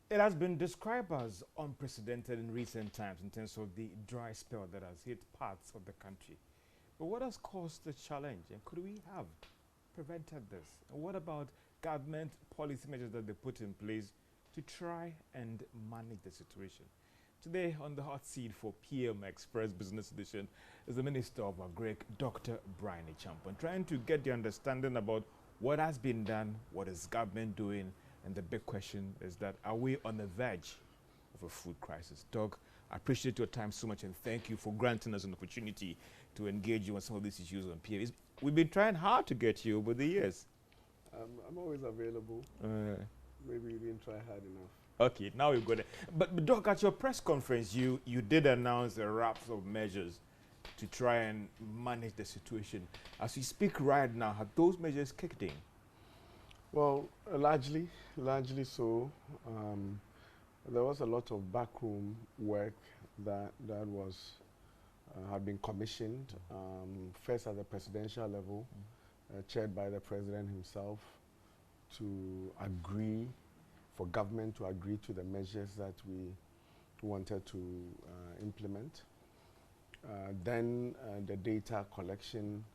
It has been described as unprecedented in recent times in terms of the dry spell that has hit parts of the country. But what has caused the challenge, and could we have prevented this? And what about government policy measures that they put in place to try and manage the situation? Today on the hot seat for PM Express Business Edition is the Minister of Agric, Dr. Brian Champon, trying to get the understanding about what has been done, what is government doing, and the big question is that are we on the verge of a food crisis? Doc, I appreciate your time so much and thank you for granting us an opportunity to engage you on some of these issues on PM. We've been trying hard to get you over the years. I'm always available. Maybe you didn't try hard enough. Okay, now we've got it. But Doc, at your press conference, you did announce a raft of measures to try and manage the situation. As we speak right now, have those measures kicked in? Well, largely so. There was a lot of backroom work that was had been commissioned, first at the presidential level, chaired by the president himself, to agree, for government to agree to the measures that we wanted to implement. Then the data collection,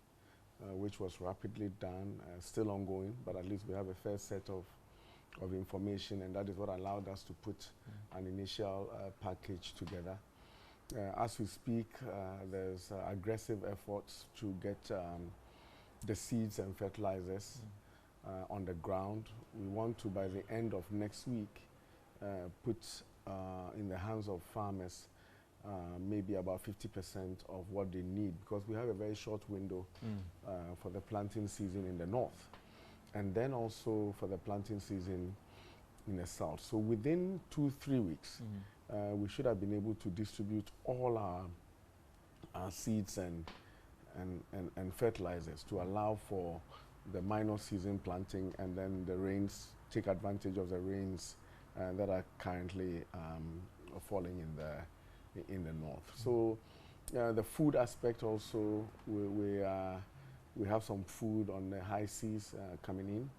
which was rapidly done, still ongoing, but at least we have a first set of information, and that is what allowed us to put an initial package together. As we speak, there's aggressive efforts to get the seeds and fertilizers on the ground. We want to, by the end of next week, put in the hands of farmers maybe about 50% of what they need, because we have a very short window for the planting season in the north, and then also for the planting season in the south. So within 2-3 weeks, we should have been able to distribute all our seeds and fertilizers to allow for the minor season planting, and then the rains, take advantage of the rains that are currently falling in the north. So the food aspect also, we have some food on the high seas coming in.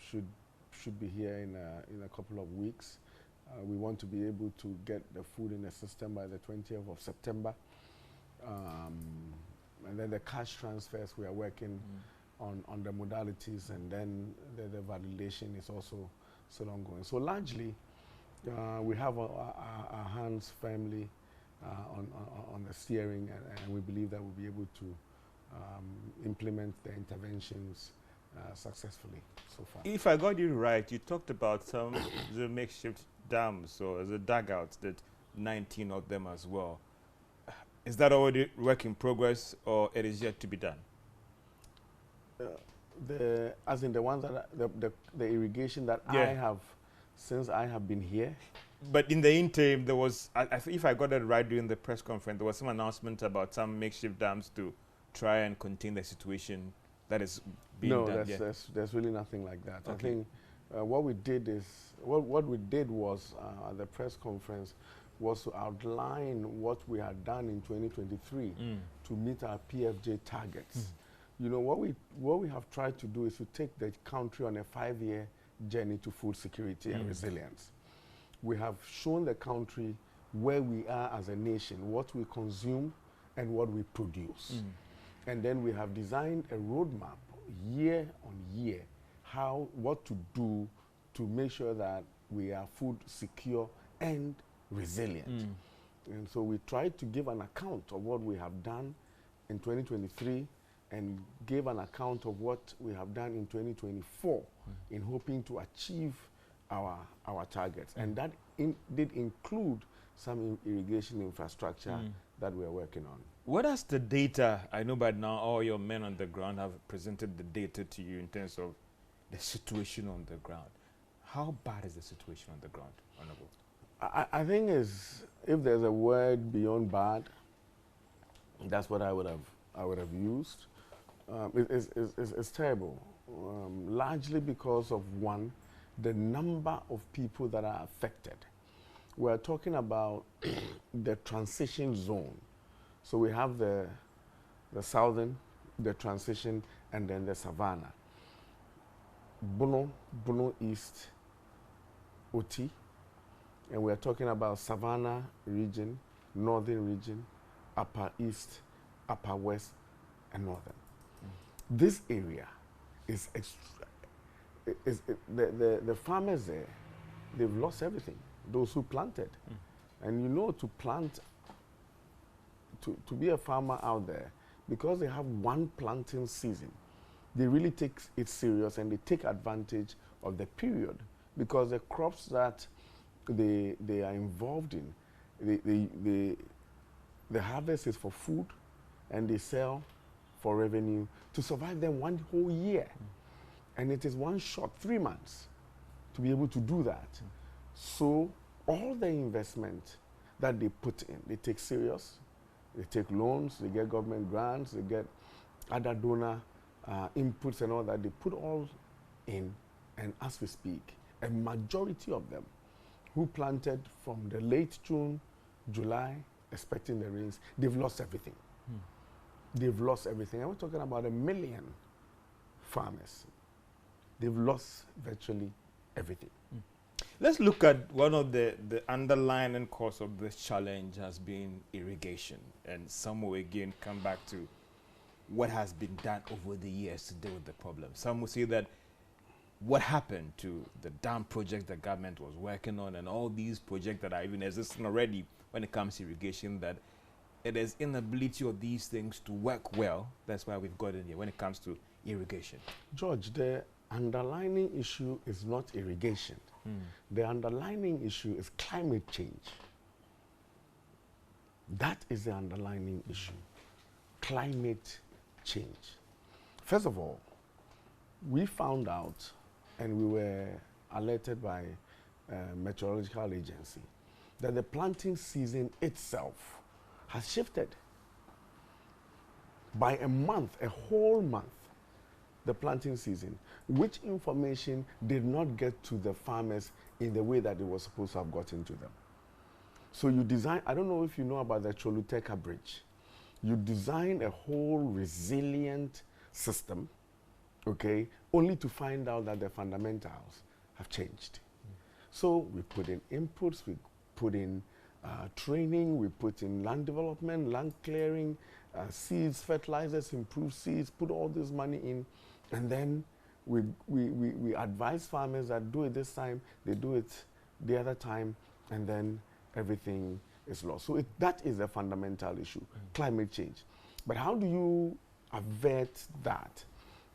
Should be here in a couple of weeks. We want to be able to get the food in the system by the 20th of September. And then the cash transfers, we are working on the modalities, and then the validation is also still ongoing. So largely, we have our hands firmly on the steering, and we believe that we'll be able to implement the interventions successfully so far. If I got you right, you talked about some the makeshift dams or the dugouts, that 19 of them as well. Is that already work in progress, or it is yet to be done? As in the ones that the irrigation that I have, since I have been here. But in the interim, there was, if I got it right during the press conference, there was some announcement about some makeshift dams to try and contain the situation that is being done. No, there's really nothing like that. Okay. I think what we did is, what we did was, at the press conference, was to outline what we had done in 2023 to meet our PFJ targets. You know, what we have tried to do is to take the country on a 5-year journey to food security and resilience. We have shown the country where we are as a nation, what we consume and what we produce. And then we have designed a roadmap year on year, what to do to make sure that we are food secure and resilient. And so we tried to give an account of what we have done in 2023 and give an account of what we have done in 2024 in hoping to achieve our targets. And that did include some irrigation infrastructure that we are working on. What is the data? I know by now all your men on the ground have presented the data to you in terms of the situation on the ground. How bad is the situation on the ground, Honorable? I think if there's a word beyond bad, that's what I would have used. It's terrible, largely because of, one, the number of people that are affected. We're talking about the transition zone. So we have the southern, the transition, and then the savannah. Bono East, OT, and we're talking about Savannah region, Northern region, Upper East, Upper West, and Northern. This area is, the farmers there, they've lost everything, those who planted. And you know, to plant, to be a farmer out there, because they have one planting season, they really take it serious and they take advantage of the period, because the crops that they are involved in, the harvest is for food and they sell for revenue to survive them one whole year. And it is one shot, 3 months, to be able to do that. So all the investment that they put in, they take serious. They take loans, they get government grants, they get other donor inputs and all that. They put all in, and as we speak, a majority of them who planted from the late June, July, expecting the rains, they've lost everything. They've lost everything. And we're talking about 1 million farmers. They've lost virtually everything. Let's look at one of the underlying cause of this challenge has been irrigation. And some will again come back to what has been done over the years to deal with the problem. Some will say that what happened to the dam project the government was working on and all these projects that are even existing already when it comes to irrigation, that it is inability of these things to work well. That's why we've got in here when it comes to irrigation. George, the underlying issue is not irrigation. The underlying issue is climate change. That is the underlying issue. Climate change. First of all, we found out, and we were alerted by meteorological agency, that the planting season itself has shifted by a month, a whole month, the planting season, which information did not get to the farmers in the way that it was supposed to have gotten to them. So you design, I don't know if you know about the Choluteka Bridge. You design a whole resilient system, okay, only to find out that the fundamentals have changed. So we put in inputs, we put in training, we put in land development, land clearing, seeds, fertilizers, improved seeds, put all this money in, and then we advise farmers that do it this time, they do it the other time, and then everything is lost. So that is a fundamental issue, climate change. But how do you avert that?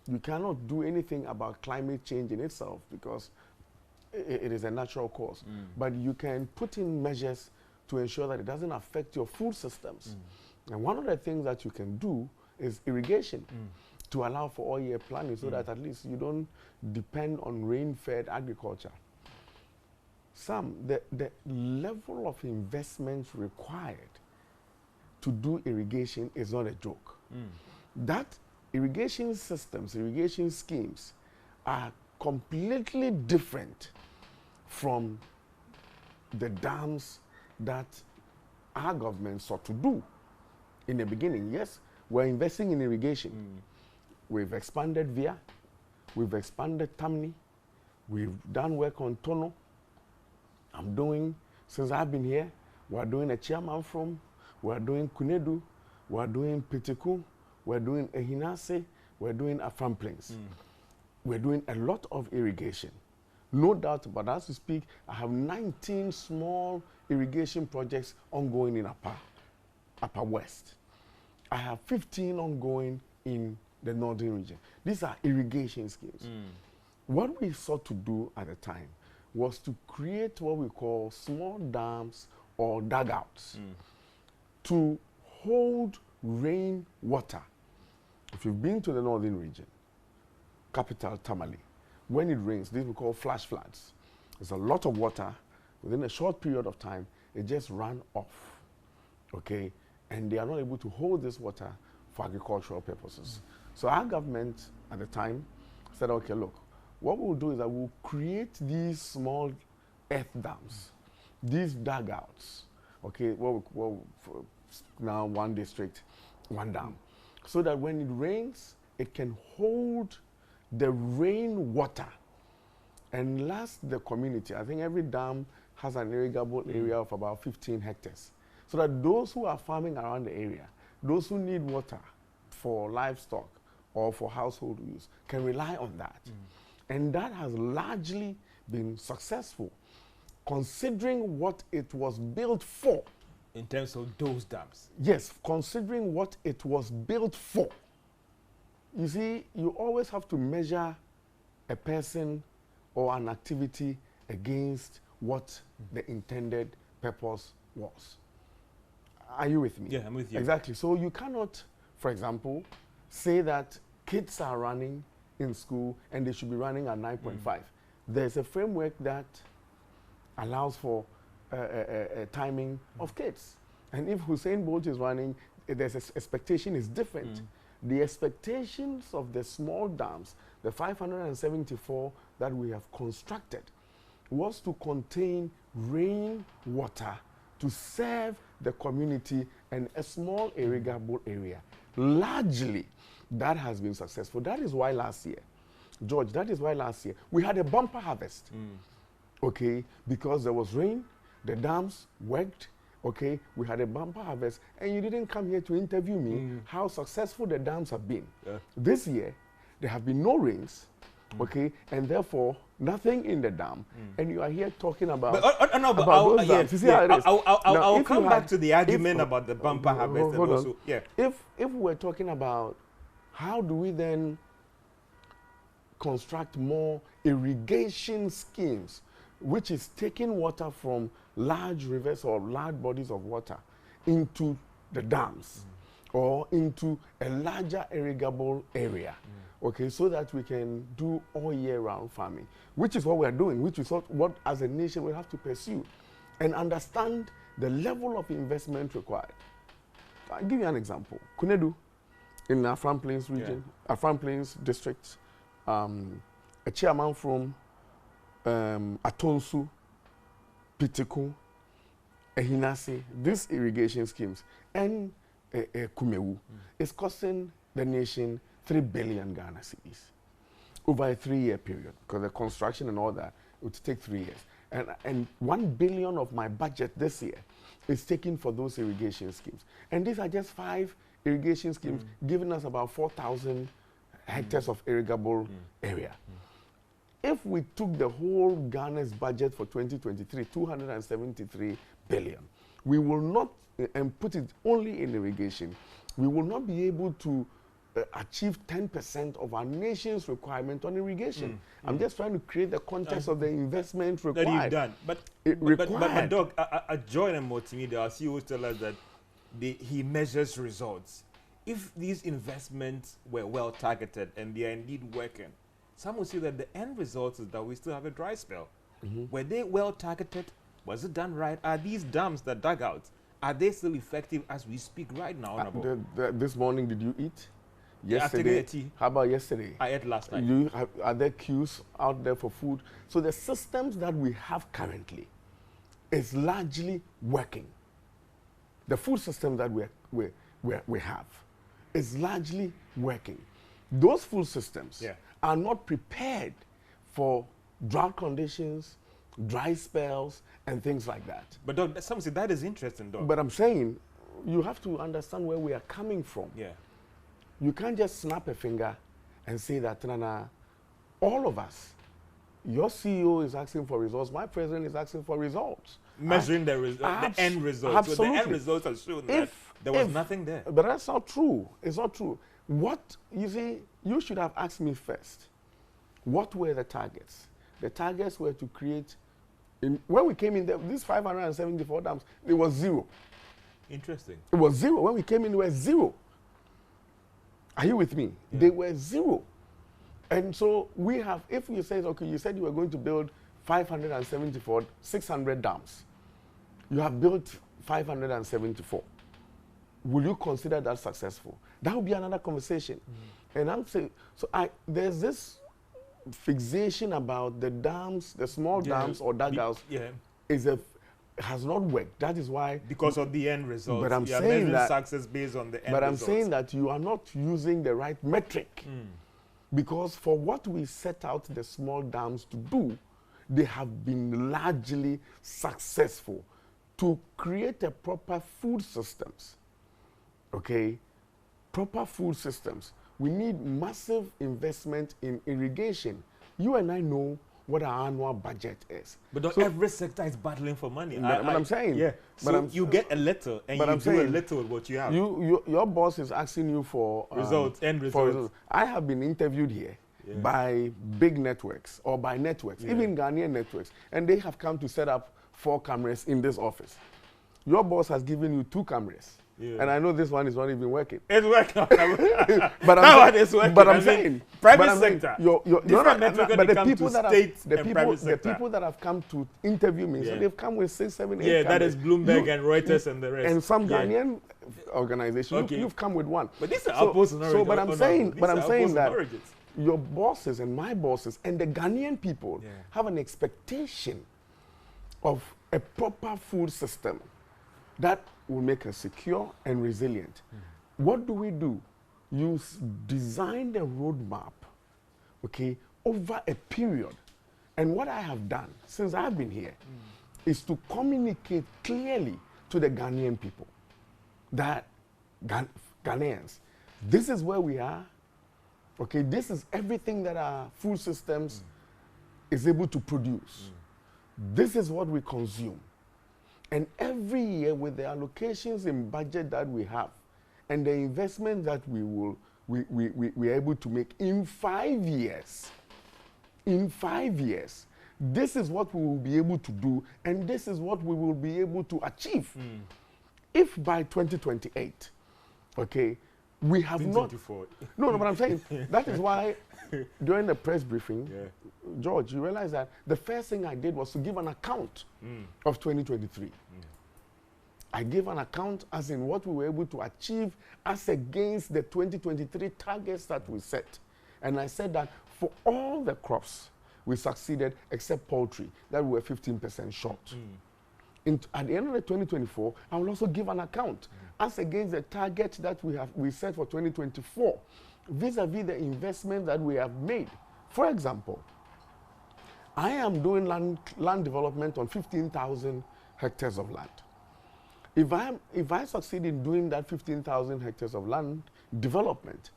You cannot do anything about climate change in itself because it is a natural cause. But you can put in measures to ensure that it doesn't affect your food systems. And one of the things that you can do is irrigation to allow for all year planting so that at least you don't depend on rain-fed agriculture. The level of investment required to do irrigation is not a joke. That irrigation systems, irrigation schemes are completely different from the dams that our government sought to do in the beginning. Yes, we're investing in irrigation. We've expanded VIA, we've expanded Tamni, we've done work on Tono. I'm doing, since I've been here, we're doing a chairman from, we're doing Kunedu, we're doing Pitiku, we're doing Ehinase, we're doing Afram Plains. We're doing a lot of irrigation. No doubt, but as we speak, I have 19 small irrigation projects ongoing in Upper West. I have 15 ongoing in the Northern region. These are irrigation schemes. What we sought to do at the time was to create what we call small dams or dugouts to hold rain water. If you've been to the Northern region, capital Tamale, when it rains, these we call flash floods. There's a lot of water. Within a short period of time, it just ran off, okay? And they are not able to hold this water for agricultural purposes. So our government at the time said, okay, look, what we'll do is that we'll create these small earth dams, these dugouts, okay, now one district, one dam, so that when it rains, it can hold the rain water and last the community. I think every dam has an irrigable area of about 15 hectares. So that those who are farming around the area, those who need water for livestock or for household use, can rely on that. And that has largely been successful, considering what it was built for. In terms of those dams? Yes, considering what it was built for. You see, you always have to measure a person or an activity against what the intended purpose was. Are you with me? Yeah, I'm with you. Exactly. So you cannot, for example, say that kids are running in school and they should be running at 9.5. There's a framework that allows for timing of kids. And if Hussein Bolt is running, there's expectation is different. The expectations of the small dams, the 574 that we have constructed, was to contain rain water to serve the community and a small irrigable area. Largely, that has been successful. That is why last year, George, that is why last year we had a bumper harvest. Okay, because there was rain, the dams worked. Okay, we had a bumper harvest, and you didn't come here to interview me how successful the dams have been. This year, there have been no rains, okay, and therefore nothing in the dam, and you are here talking about those dams. You see how it is? I'll come back to the argument about the bumper harvest. Hold also, on. yeah. If we're talking about how do we then construct more irrigation schemes, which is taking water from large rivers or large bodies of water into the dams or into a larger irrigable area, okay, so that we can do all year round farming, which is what we are doing, which is what as a nation we have to pursue and understand the level of investment required. I'll give you an example. Kunedu, in Afram Plains region, Afram Plains district, a chairman from Atonsu, Pitiku, Ehinase, these irrigation schemes, and Kumewu, is costing the nation 3 billion Ghana cedis over a 3-year period, because the construction and all that would take 3 years. And 1 billion of my budget this year is taken for those irrigation schemes. And these are just 5 irrigation schemes, giving us about 4,000 hectares of irrigable area. If we took the whole Ghana's budget for 2023, 273 billion, we will not, and put it only in irrigation, we will not be able to achieve 10% of our nation's requirement on irrigation. I'm just trying to create the context of the investment required. That you've done. But Doug, Joy and Multimedia, our CEOs tell us that he measures results. If these investments were well targeted and they are indeed working, some will say that the end result is that we still have a dry spell. Were they well targeted? Was it done right? Are these dams that dug out, are they still effective as we speak right now, Honorable? This morning, did you eat? Yesterday? How about yesterday? I ate last night. Are there queues out there for food? So the systems that we have currently is largely working. The food system that we have is largely working. Those food systems are not prepared for drought conditions, dry spells, and things like that. But Doug, some say that is interesting, Doug. But I'm saying you have to understand where we are coming from. You can't just snap a finger and say that, all of us, your CEO is asking for results, my president is asking for results. Measuring the end results. Absolutely. So the end results are shown that there was nothing there. But that's not true. It's not true. What, you see, you should have asked me first, what were the targets? The targets were to create, when we came in, these 574 dams, it was 0. Interesting. It was 0. When we came in, it was 0. Are you with me? They were 0. And so we have, if you say, okay, you said you were going to build 574, 600 dams. You have built 574. Will you consider that successful? That would be another conversation. And I'm saying, so there's this fixation about the dams, the small dams or dugouts, has not worked. That is why. Because of the end result. But I'm saying that success based on the end But I'm results. saying that you are not using the right metric. Because for what we set out the small dams to do, they have been largely successful to create a proper food systems. Okay? Proper food systems. We need massive investment in irrigation. You and I know what our annual budget is. But not every sector is battling for money. But I'm saying. Yeah. So you get a little and you do a little with what you have. Your boss is asking you for results, end results. I have been interviewed here by big networks or by networks, even Ghanaian networks, and they have come to set up 4 cameras in this office. Your boss has given you 2 cameras. Yeah. And I know this one is not even working. It's working. But I'm saying, private sector. But the people that have come to interview me, so they've come with 6, 7, 8. Yeah, that is Bloomberg and Reuters and the rest. And some Ghanaian organizations, you've come with 1. But these are opposing. So, but I'm saying that your bosses and my bosses and the Ghanaian people have an expectation of a proper food system that will make us secure and resilient. What do? You design the roadmap, okay, over a period. And what I have done since I've been here is to communicate clearly to the Ghanaian people that Ghanaians, this is where we are, okay, this is everything that our food systems is able to produce. This is what we consume. And every year with the allocations in budget that we have and the investment that we are able to make in 5 years, this is what we will be able to do and this is what we will be able to achieve. If by 2028, okay, we have not... No, but I'm saying, that is why during the press briefing, George, you realize that the first thing I did was to give an account of 2023. I gave an account as in what we were able to achieve as against the 2023 targets that we set. And I said that for all the crops, we succeeded except poultry, that we were 15% short. At the end of the 2024, I will also give an account as against the target that we set for 2024, vis-a-vis the investment that we have made. For example, I am doing land development on 15,000 hectares of land. If I succeed in doing that 15,000 hectares of land development,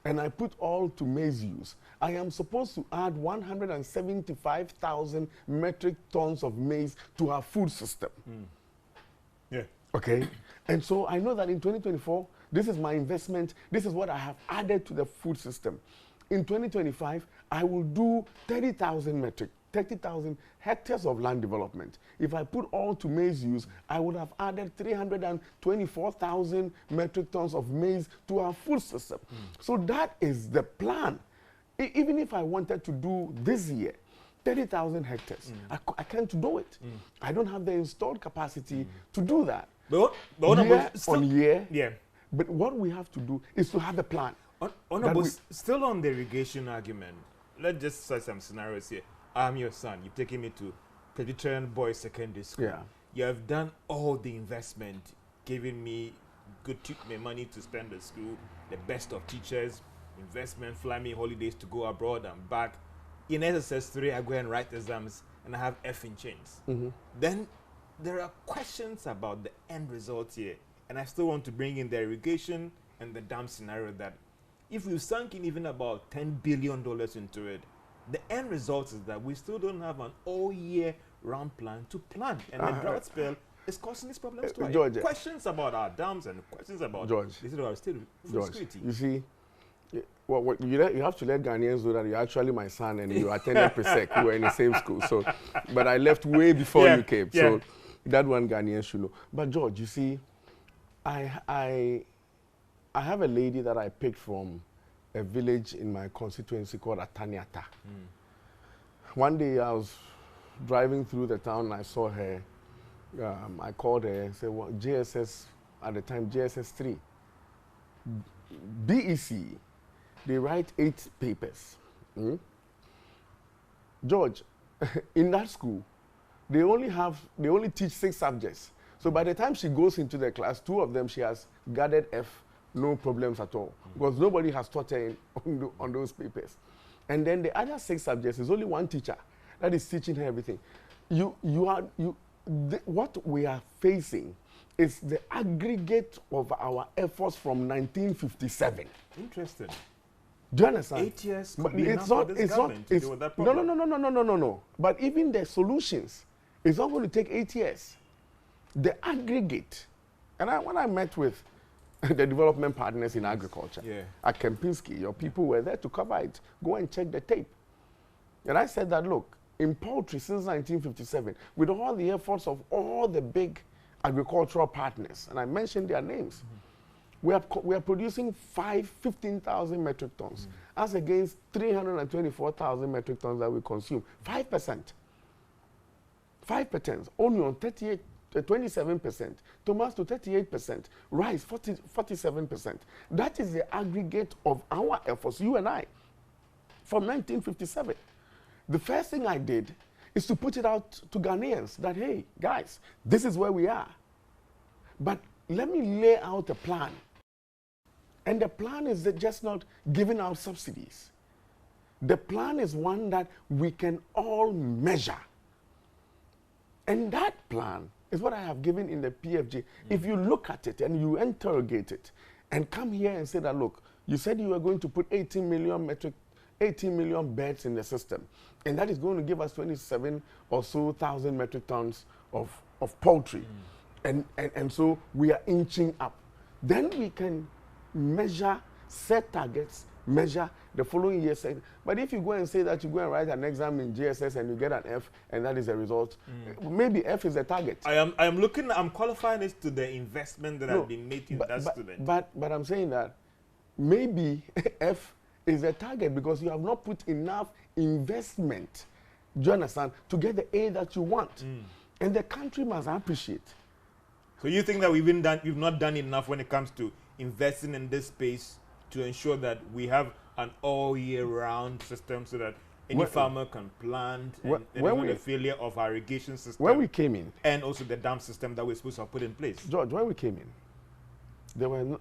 and I put all to maize use, I am supposed to add 175,000 metric tons of maize to our food system. Okay? And so I know that in 2024, this is my investment, this is what I have added to the food system. In 2025, I will do 30,000 hectares of land development. If I put all to maize use, I would have added 324,000 metric tons of maize to our food system. So that is the plan. Even if I wanted to do this year, 30,000 hectares, I can't do it. I don't have the installed capacity to do that. But But what we have to do is to have a plan. Still on the irrigation argument, let's just say some scenarios here. I'm your son. You've taken me to Presbyterian Boys Secondary School. You have done all the investment, giving me good money to spend at school, the best of teachers, investment, fly me holidays to go abroad and back. In SSS 3, I go and write exams, and I have F in chains. Then there are questions about the end result here, and I still want to bring in the irrigation and the dam scenario that if we've sunk in even about $10 billion into it, the end result is that we still don't have an all-year round plan to plan, and the drought spell is causing these problems too. George, questions about our dams and questions about George, this is our state of food security. You see, you have to let Ghanaians know that you're actually my son and you attended PSEC. We were in the same school. So, but I left way before you came. So that one Ghanaians should know. But George, you see, I have a lady that I picked from a village in my constituency called Ataniata. One day I was driving through the town and I saw her. I called her and said, well, JSS, at the time, JSS 3. BEC, they write 8 papers. George, in that school, they only teach 6 subjects. So by the time she goes into the class, 2 of them she has gathered F, no problems at all. Because nobody has taught her on those papers. And then the other 6 subjects is only one teacher that is teaching her everything. What we are facing is the aggregate of our efforts from 1957. Interesting. Do you understand? 8 years But could be enough for this government to deal with that no, problem. no. But even the solutions, it's not going to take 8 years. The aggregate, and when I met with the development partners in agriculture at Kempinski, your people were there to cover it. Go and check the tape. And I said that, look, in poultry since 1957, with all the efforts of all the big agricultural partners, and I mentioned their names, we are producing 15,000 metric tons, as against 324,000 metric tons that we consume. 5%. 5%. Onion, 27%. Tomato, 38%. Rice, 47%. That is the aggregate of our efforts, you and I, from 1957. The first thing I did is to put it out to Ghanaians that, hey, guys, this is where we are. But let me lay out a plan. And the plan is that just not giving out subsidies. The plan is one that we can all measure. And that plan is what I have given in the PFG. If you look at it and you interrogate it and come here and say that, look, you said you were going to put 18 million beds in the system, and that is going to give us 27 or so thousand metric tons of poultry. And so we are inching up. Then we can measure, set targets, measure the following year. But if you go and say that you go and write an exam in GSS and you get an F, and that is the result, maybe F is the target. I'm qualifying it to the investment that has been made in that student. But I'm saying that maybe F is the target because you have not put enough investment, do you understand, to get the aid that you want. And the country must appreciate. So you think that we've not done enough when it comes to investing in this space to ensure that we have an all year round system so that any farmer can plant and the failure of our irrigation system. When we came in. And also the dam system that we're supposed to have put in place. George, when we came in,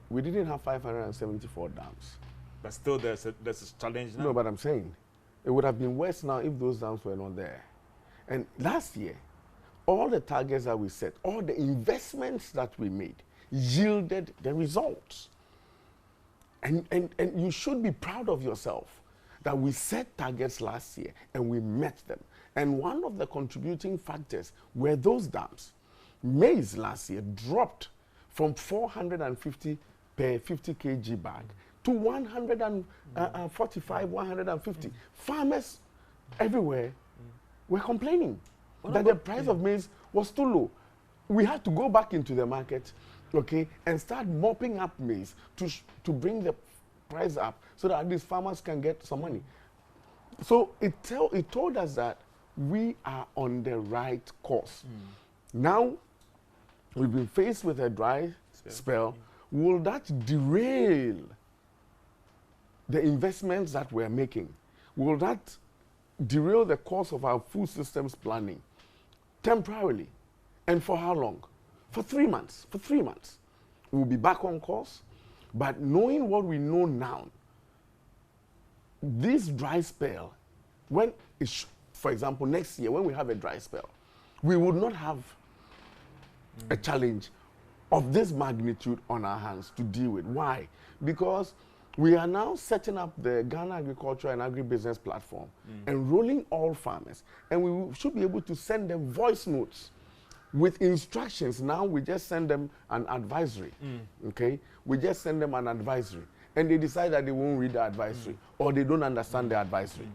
we didn't have 574 dams. But still there's a challenge now. No, but I'm saying it would have been worse now if those dams were not there. And last year, all the targets that we set, all the investments that we made yielded the results. And you should be proud of yourself that we set targets last year and we met them. And one of the contributing factors were those dams. Maize last year dropped from 450 per 50 kg bag to 145, 150. Farmers everywhere were complaining that the price of maize was too low. We had to go back into the market, okay, and start mopping up maize to bring the price up so that these farmers can get some money. So it told us that we are on the right course. Now, we've been faced with a dry spell. Will that derail the investments that we're making? Will that derail the course of our food systems planning? Temporarily. And for how long? For 3 months. For 3 months. We'll be back on course. But knowing what we know now, this dry spell, for example, next year, when we have a dry spell, we would not have a challenge of this magnitude on our hands to deal with. Why? Because we are now setting up the Ghana Agriculture and Agribusiness Platform, enrolling all farmers, and we should be able to send them voice notes with instructions. Now we just send them an advisory, okay? We just send them an advisory, and they decide that they won't read the advisory, or they don't understand the advisory.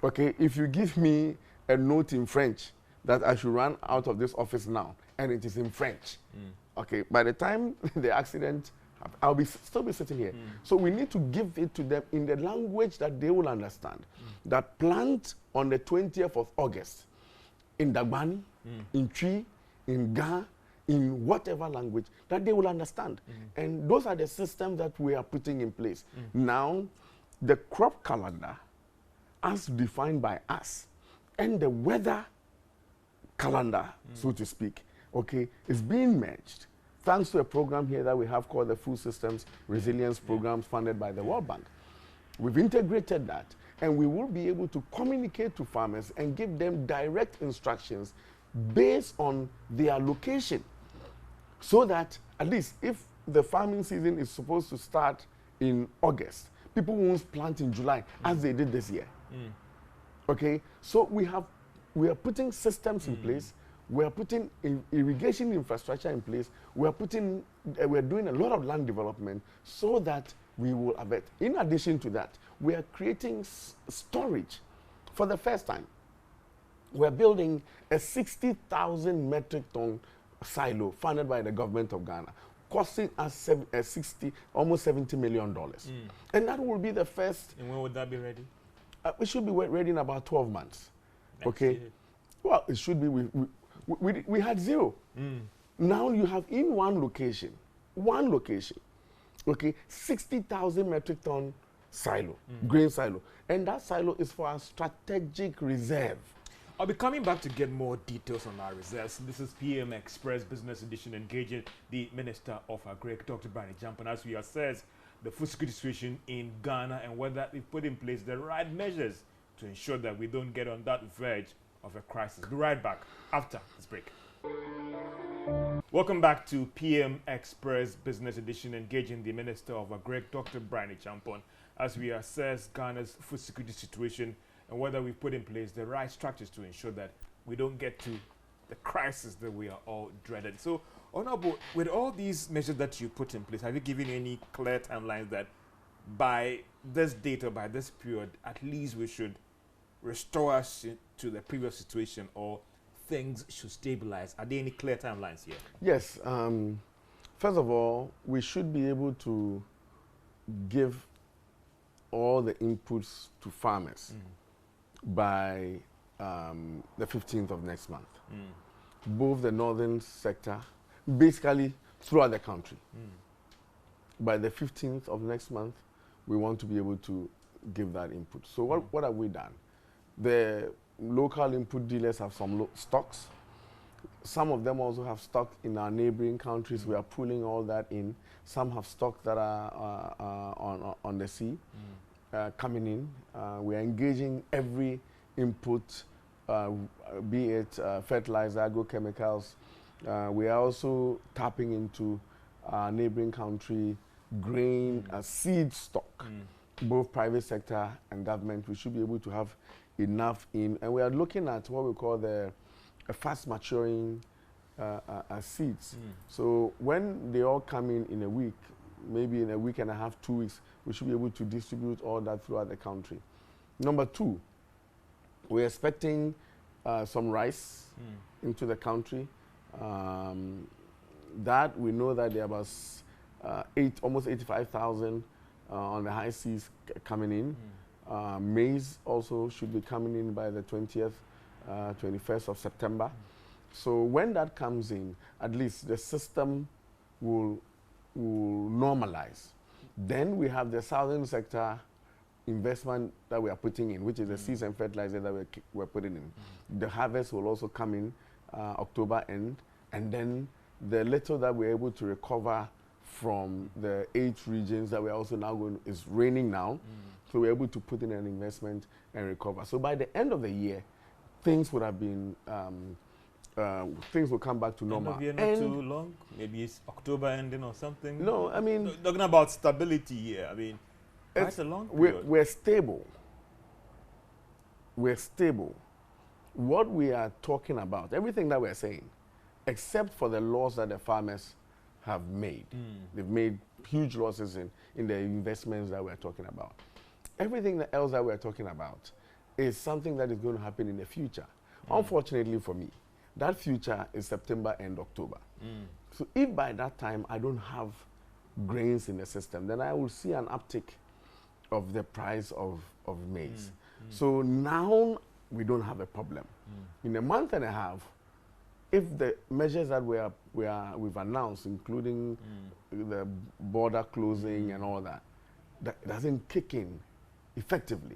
Okay, if you give me a note in French that I should run out of this office now, and it is in French, okay, by the time the accident, I'll still be sitting here. So we need to give it to them in the language that they will understand. That plant on the 20th of August in Dagbani, in Twi, in Ga, in whatever language that they will understand. And those are the systems that we are putting in place. Now, the crop calendar, as defined by us, and the weather calendar, so to speak, okay, is being merged thanks to a program here that we have called the Food Systems Resilience Program funded by the World Bank. We've integrated that, And we will be able to communicate to farmers and give them direct instructions based on their location. So that at least if the farming season is supposed to start in August, people won't plant in July as they did this year. Okay, so we are putting systems in place. We are putting irrigation infrastructure in place. We are doing a lot of land development so that we will have it. In addition to that, we are creating storage for the first time. We are building a 60,000 metric ton silo funded by the government of Ghana, costing us almost $70 million. And that will be the first. And when would that be ready? We should be ready in about 12 months. Next okay? year. Well, it should be. We had zero. Now you have in one location, okay, 60,000 metric ton silo, grain silo. And that silo is for our strategic reserve. I'll be coming back to get more details on our reserves. This is PM Express Business Edition, engaging the Minister of Agri, Dr. Barney Jampon, as we assess the food security situation in Ghana and whether we've put in place the right measures to ensure that we don't get on that verge of a crisis. Be right back after this break. Welcome back to PM Express Business Edition, engaging the Minister of Agri, Dr. Barney Jampon, as we assess Ghana's food security situation and whether we've put in place the right structures to ensure that we don't get to the crisis that we are all dreaded. So, Honorable, with all these measures that you put in place, have you given any clear timelines that by this date or by this period, at least we should restore us to the previous situation, or things should stabilize? Are there any clear timelines here? Yes. First of all, we should be able to give all the inputs to farmers by the 15th of next month. Both the northern sector, basically throughout the country. By the 15th of next month, we want to be able to give that input. So what have we done? The local input dealers have some stocks. Some of them also have stock in our neighboring countries. We are pulling all that in. Some have stock that are on the sea coming in. We are engaging every input, be it fertilizer, agrochemicals. We are also tapping into our neighboring country grain, seed stock, both private sector and government. We should be able to have enough in, and we are looking at what we call the fast maturing seeds. So when they all come in a week, maybe in a week and a half, 2 weeks, we should be able to distribute all that throughout the country. Number two, we're expecting some rice into the country. That we know that there are about almost 85,000 on the high seas coming in. Maize also should be coming in by the 20th, 21st of September. So when that comes in, at least the system will normalize. Then we have the southern sector investment that we are putting in, which is the seeds and fertilizer that we're putting in. The harvest will also come in October end, and then the little that we're able to recover from the 8 regions that we're also now going, is raining now, so we're able to put in an investment and recover. So by the end of the year, things would have been, things will come back to normal. End of year not too long? Maybe it's October ending or something? No, I mean... Talking about stability here, I mean, that's a long period. We're stable. We're stable. What we are talking about, everything that we're saying, except for the loss that the farmers have made. They've made huge losses in the investments that we're talking about. Everything else that we're talking about is something that is going to happen in the future. Unfortunately for me, that future is September and October. So if by that time I don't have grains in the system, then I will see an uptick of the price of maize. So now we don't have a problem. In a month and a half, if the measures that we've announced, including the border closing and all that, that doesn't kick in effectively,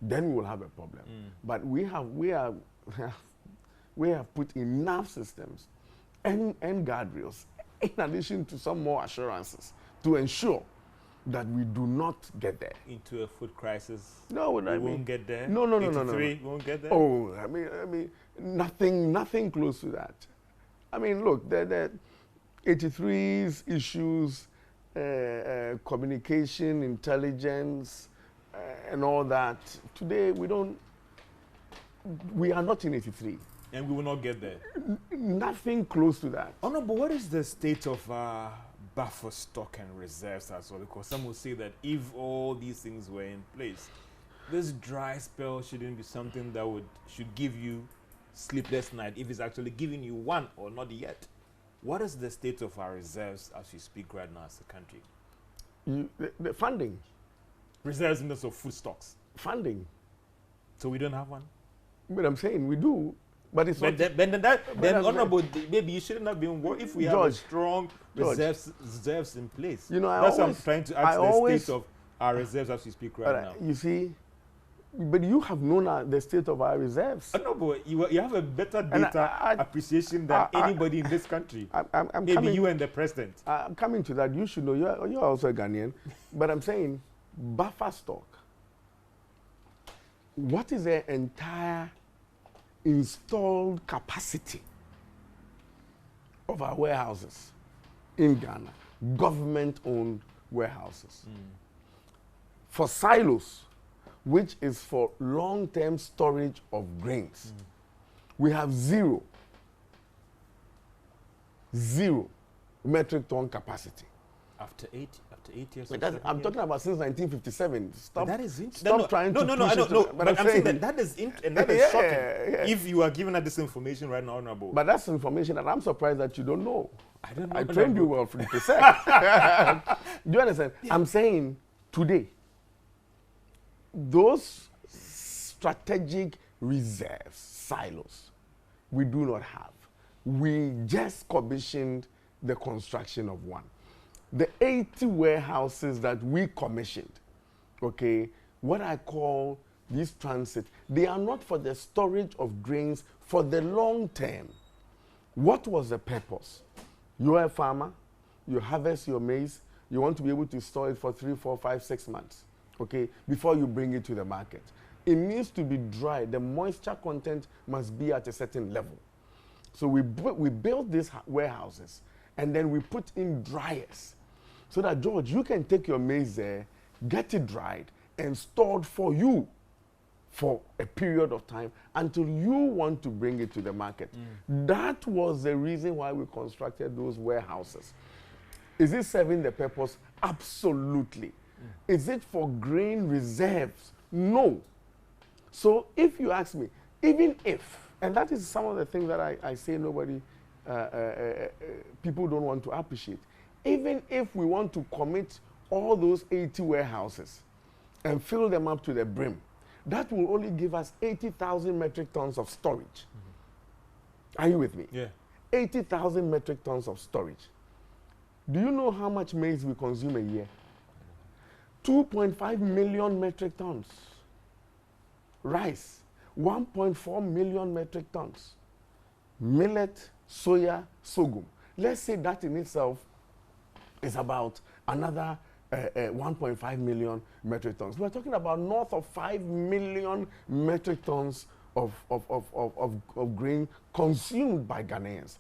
then we will have a problem. But we have put enough systems and guardrails, in addition to some more assurances, to ensure that we do not get there. Into a food crisis. No, We won't get there. No. 83 won't get there. Oh, I mean, nothing close to that. I mean, look, the 83's issues, communication, intelligence, and all that. Today, we are not in 83. And we will not get there. Nothing close to that. Oh no, but what is the state of buffer stock and reserves as well? Because some will say that if all these things were in place, this dry spell shouldn't be something that should give you sleepless night if it's actually giving you one or not yet. What is the state of our reserves as we speak right now as a country? The funding. Reserves in terms of food stocks. Funding. So we don't have one? But I'm saying we do. But it's not. Then honorable, maybe you shouldn't have been worried if we have a strong reserves in place. You know, that's what I'm trying to ask the state of our reserves as we speak right now. You see, but you have known the state of our reserves. No, but you have a better data appreciation than anybody in this country. Maybe you and the president. I'm coming to that. You should know. You're also a Ghanaian. But I'm saying buffer stock. What is the entire installed capacity of our warehouses in Ghana, government-owned warehouses? For silos, which is for long-term storage of grains, we have zero metric ton capacity. After eight years. I'm talking about since 1957. Stop. But that is trying to. No. But I'm saying that is shocking. Yeah. If you are giving us this information right now, honorable. But that's information that I'm surprised that you don't know. I don't know. I trained you well for the percent. Do you understand? Yeah. I'm saying today, those strategic reserves, silos, we do not have. We just commissioned the construction of one. The 80 warehouses that we commissioned, okay, what I call these transit, they are not for the storage of grains for the long term. What was the purpose? You are a farmer, you harvest your maize, you want to be able to store it for 3, 4, 5, 6 months, okay, before you bring it to the market. It needs to be dry. The moisture content must be at a certain level. So we built these warehouses, and then we put in dryers, so that, George, you can take your maize there, get it dried, and stored for you for a period of time until you want to bring it to the market. That was the reason why we constructed those warehouses. Is it serving the purpose? Absolutely. Is it for grain reserves? No. So if you ask me, even if, and that is some of the things that I say people don't want to appreciate. Even if we want to commit all those 80 warehouses and fill them up to the brim, that will only give us 80,000 metric tons of storage. Are you with me? Yeah. 80,000 metric tons of storage. Do you know how much maize we consume a year? 2.5 million metric tons. Rice, 1.4 million metric tons. Millet, soya, sorghum. Let's say that in itself is about another 1.5 million metric tons. We're talking about north of 5 million metric tons of grain consumed by Ghanaians.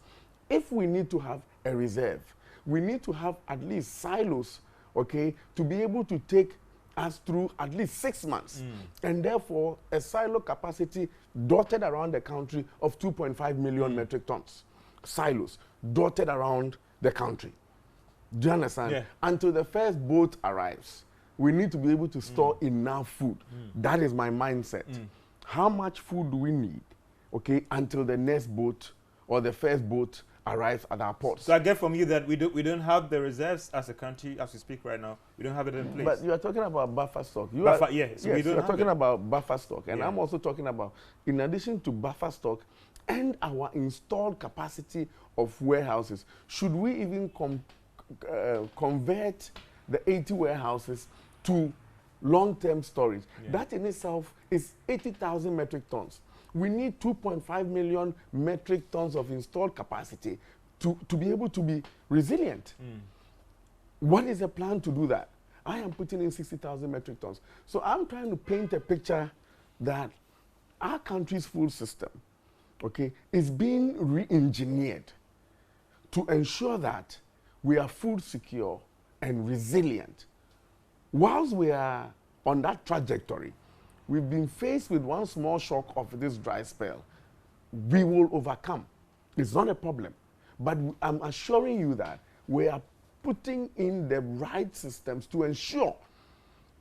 If we need to have a reserve, we need to have at least silos, okay, to be able to take us through at least 6 months. And therefore, a silo capacity dotted around the country of 2.5 million metric tons. Silos dotted around the country. Do you understand? Yeah. Until the first boat arrives, we need to be able to store enough food. That is my mindset. How much food do we need, okay, until the next boat or the first boat arrives at our ports? So I get from you that we don't have the reserves as a country as we speak right now. We don't have it in place. But you are talking about buffer stock. So yes, we don't you are talking about buffer stock. And yeah. I'm also talking about, in addition to buffer stock and our installed capacity of warehouses, should we even convert the 80 warehouses to long-term storage? Yeah. That in itself is 80,000 metric tons. We need 2.5 million metric tons of installed capacity to be able to be resilient. What is the plan to do that? I am putting in 60,000 metric tons. So I'm trying to paint a picture that our country's food system, okay, is being re-engineered to ensure that we are food secure and resilient. Whilst we are on that trajectory, we've been faced with one small shock of this dry spell. We will overcome. It's not a problem. But I'm assuring you that we are putting in the right systems to ensure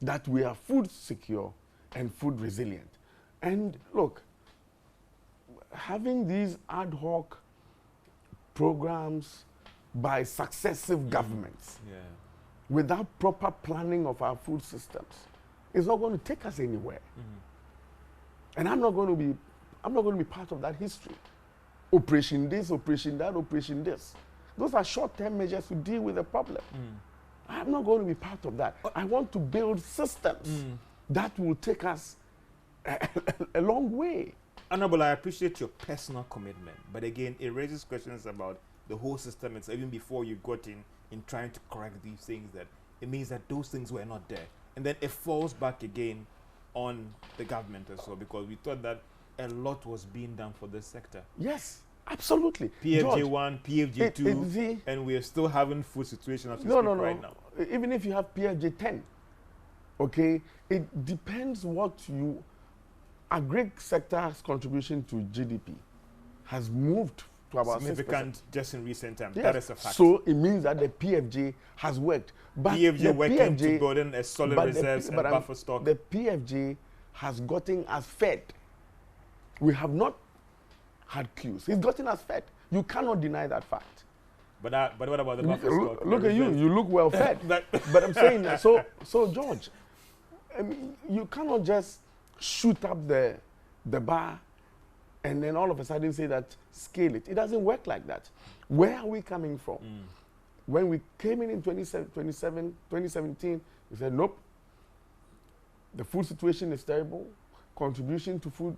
that we are food secure and food resilient. And look, having these ad hoc programs by successive governments without proper planning of our food systems is not going to take us anywhere. And I'm not going to be part of that history. Operation this, operation that, operation this. Those are short-term measures to deal with the problem. I'm not going to be part of that. I want to build systems that will take us a long way. Honorable, I appreciate your personal commitment, but again, it raises questions about the whole system. It's even before you got in trying to correct these things, that it means that those things were not there. And then it falls back again on the government as well, because we thought that a lot was being done for this sector. Yes, absolutely. PFJ 1, PFJ 2, and we are still having food situation as we speak right now. Even if you have PFJ 10, okay, it depends what you... Agri sector's contribution to GDP has moved to about significant 6% just in recent times. Yes. That is a fact. So it means that the PFJ has worked. But PFJ working to building a solid reserves and buffer stock. The PFJ has gotten us fed. We have not had queues. He's gotten us fed. You cannot deny that fact. But what about the buffer stock? Look at you. You look well fed. But I'm saying that. So George, I mean, you cannot just shoot up the bar and then all of a sudden say that scale it. It doesn't work like that. Where are we coming from? When we came in 2017, we said, nope, the food situation is terrible. Contribution to food,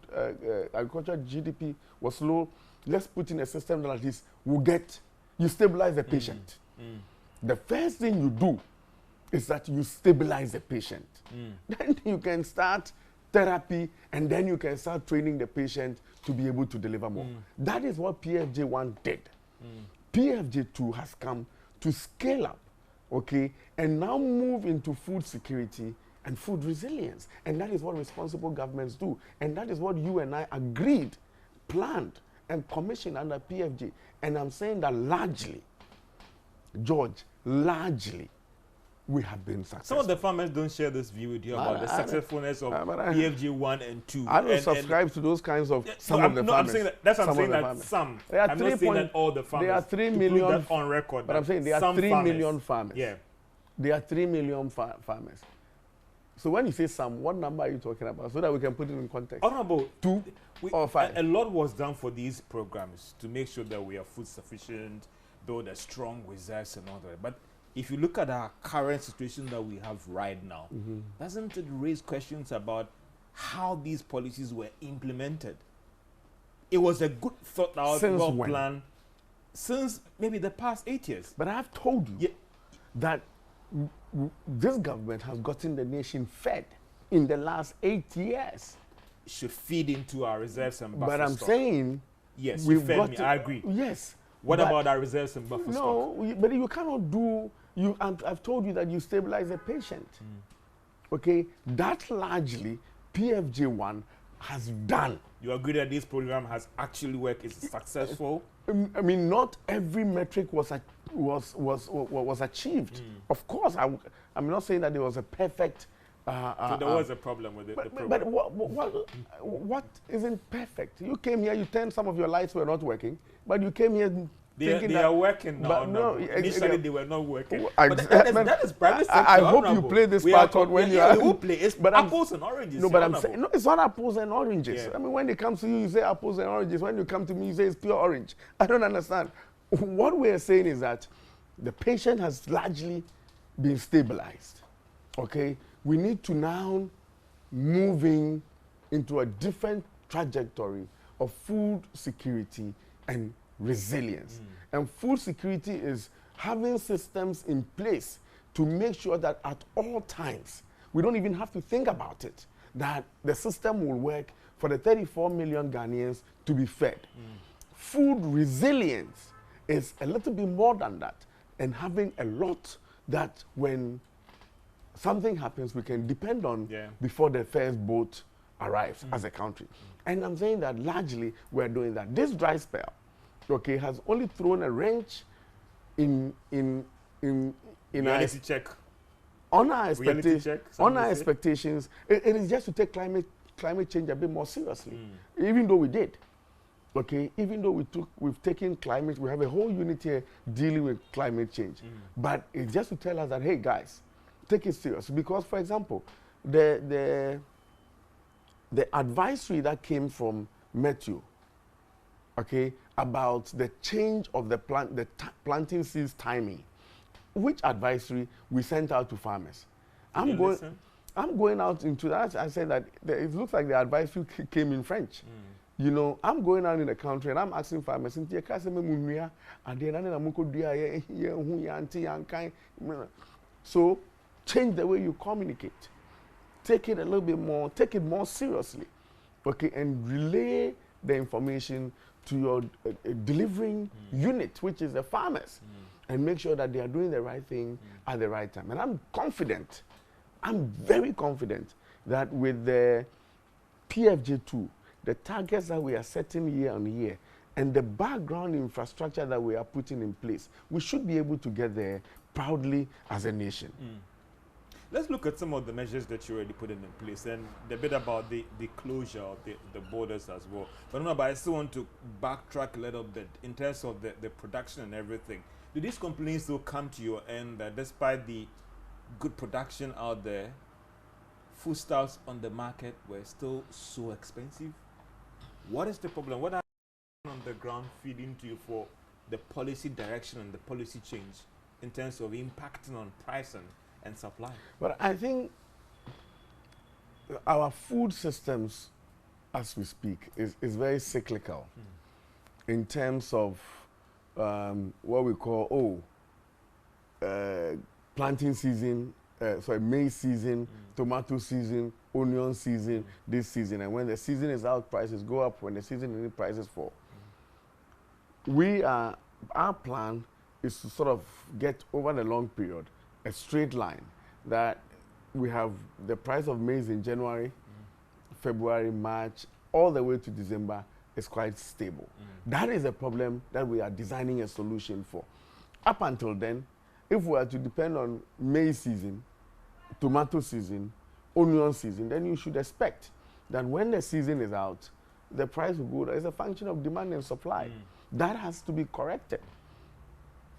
agriculture GDP was low. Let's put in a system that at least you stabilize the patient. The first thing you do is that you stabilize the patient. Then you can start therapy, and then you can start training the patient to be able to deliver more. That is what PFJ 1 did. PFJ 2 has come to scale up, okay, and now move into food security and food resilience. And that is what responsible governments do. And that is what you and I agreed, planned, and commissioned under PFJ. And I'm saying that largely, George, largely, we have been successful. Some of the farmers don't share this view with you about the successfulness of PFJ 1 and 2. I don't subscribe to those kinds of farmers. I'm saying that, that's what I'm saying that some. I'm not saying that all the farmers. There are 3 million. That on record. But I'm saying there are 3 million farmers. Yeah. There are 3 million farmers. So when you say some, what number are you talking about? So that we can put it in context. Honorable, 2 or 5. A lot was done for these programs to make sure that we are food sufficient, build a strong reserves and all that. But if you look at our current situation that we have right now, doesn't it raise questions about how these policies were implemented? It was a good thought out, well planned since maybe the past 8 years. But I've told you that this government has gotten the nation fed in the last 8 years. It should feed into our reserves and buffer stock. But I'm saying, yes, you fed me. I agree. Yes. What about our reserves and buffer stock? No, but you cannot do. I've told you that you stabilize a patient. Okay, that largely PFJ 1 has done. You agree that this program has actually worked? Is successful? I mean, not every metric was achieved. Of course, I'm not saying that there was a perfect. So there was a problem with the program. But what isn't perfect? You came here, you turned some of your lights were not working, but you came here. They are working now. But no, initially they were not working. But that is private sector. I hope you play this part on when you are. We will play. It's apples and oranges. No, but I'm saying no, it's not apples and oranges. Yeah. I mean, when it comes to you, you say apples and oranges. When you come to me, you say it's pure orange. I don't understand. What we are saying is that the patient has largely been stabilized. Okay, we need to now moving into a different trajectory of food security and resilience. And food security is having systems in place to make sure that at all times, we don't even have to think about it, that the system will work for the 34 million Ghanaians to be fed. Food resilience is a little bit more than that, and having a lot that when something happens, we can depend on before the first boat arrives as a country. And I'm saying that largely we're doing that. This dry spell, okay, has only thrown a wrench in reality check. On our expectations, it is just to take climate change a bit more seriously, even though we did. Okay, even though we've taken climate, we have a whole unit here dealing with climate change. But it's just to tell us that, hey guys, take it serious. Because, for example, the advisory that came from Matthew, okay, about the change of the planting seeds timing, which advisory we sent out to farmers. I'm going out into that. I said that it looks like the advisory came in French. You know, I'm going out in the country and I'm asking farmers, so change the way you communicate. Take it a little bit more, take it more seriously, okay, and relay the information to your delivering unit, which is the farmers, and make sure that they are doing the right thing at the right time. And I'm confident, I'm very confident that with the PFJ2, the targets that we are setting year on year, and the background infrastructure that we are putting in place, we should be able to get there proudly as a nation. Let's look at some of the measures that you already put in place, and the bit about the closure of the borders as well. But I still want to backtrack a little bit in terms of the production and everything. Do these complaints still come to your end that despite the good production out there, foodstuffs on the market were still so expensive? What is the problem? What are on the ground feeding to you for the policy direction and the policy change in terms of impacting on pricing and supply? But I think our food systems, as we speak, is very cyclical in terms of what we call planting season, maize season, tomato season, onion season, this season. And when the season is out, prices go up. When the season is in, prices fall. Our plan is to sort of get over the long period a straight line that we have the price of maize in January, February, March, all the way to December is quite stable. That is a problem that we are designing a solution for. Up until then, if we are to depend on maize season, tomato season, onion season, then you should expect that when the season is out, the price will go down. It's a function of demand and supply. That has to be corrected.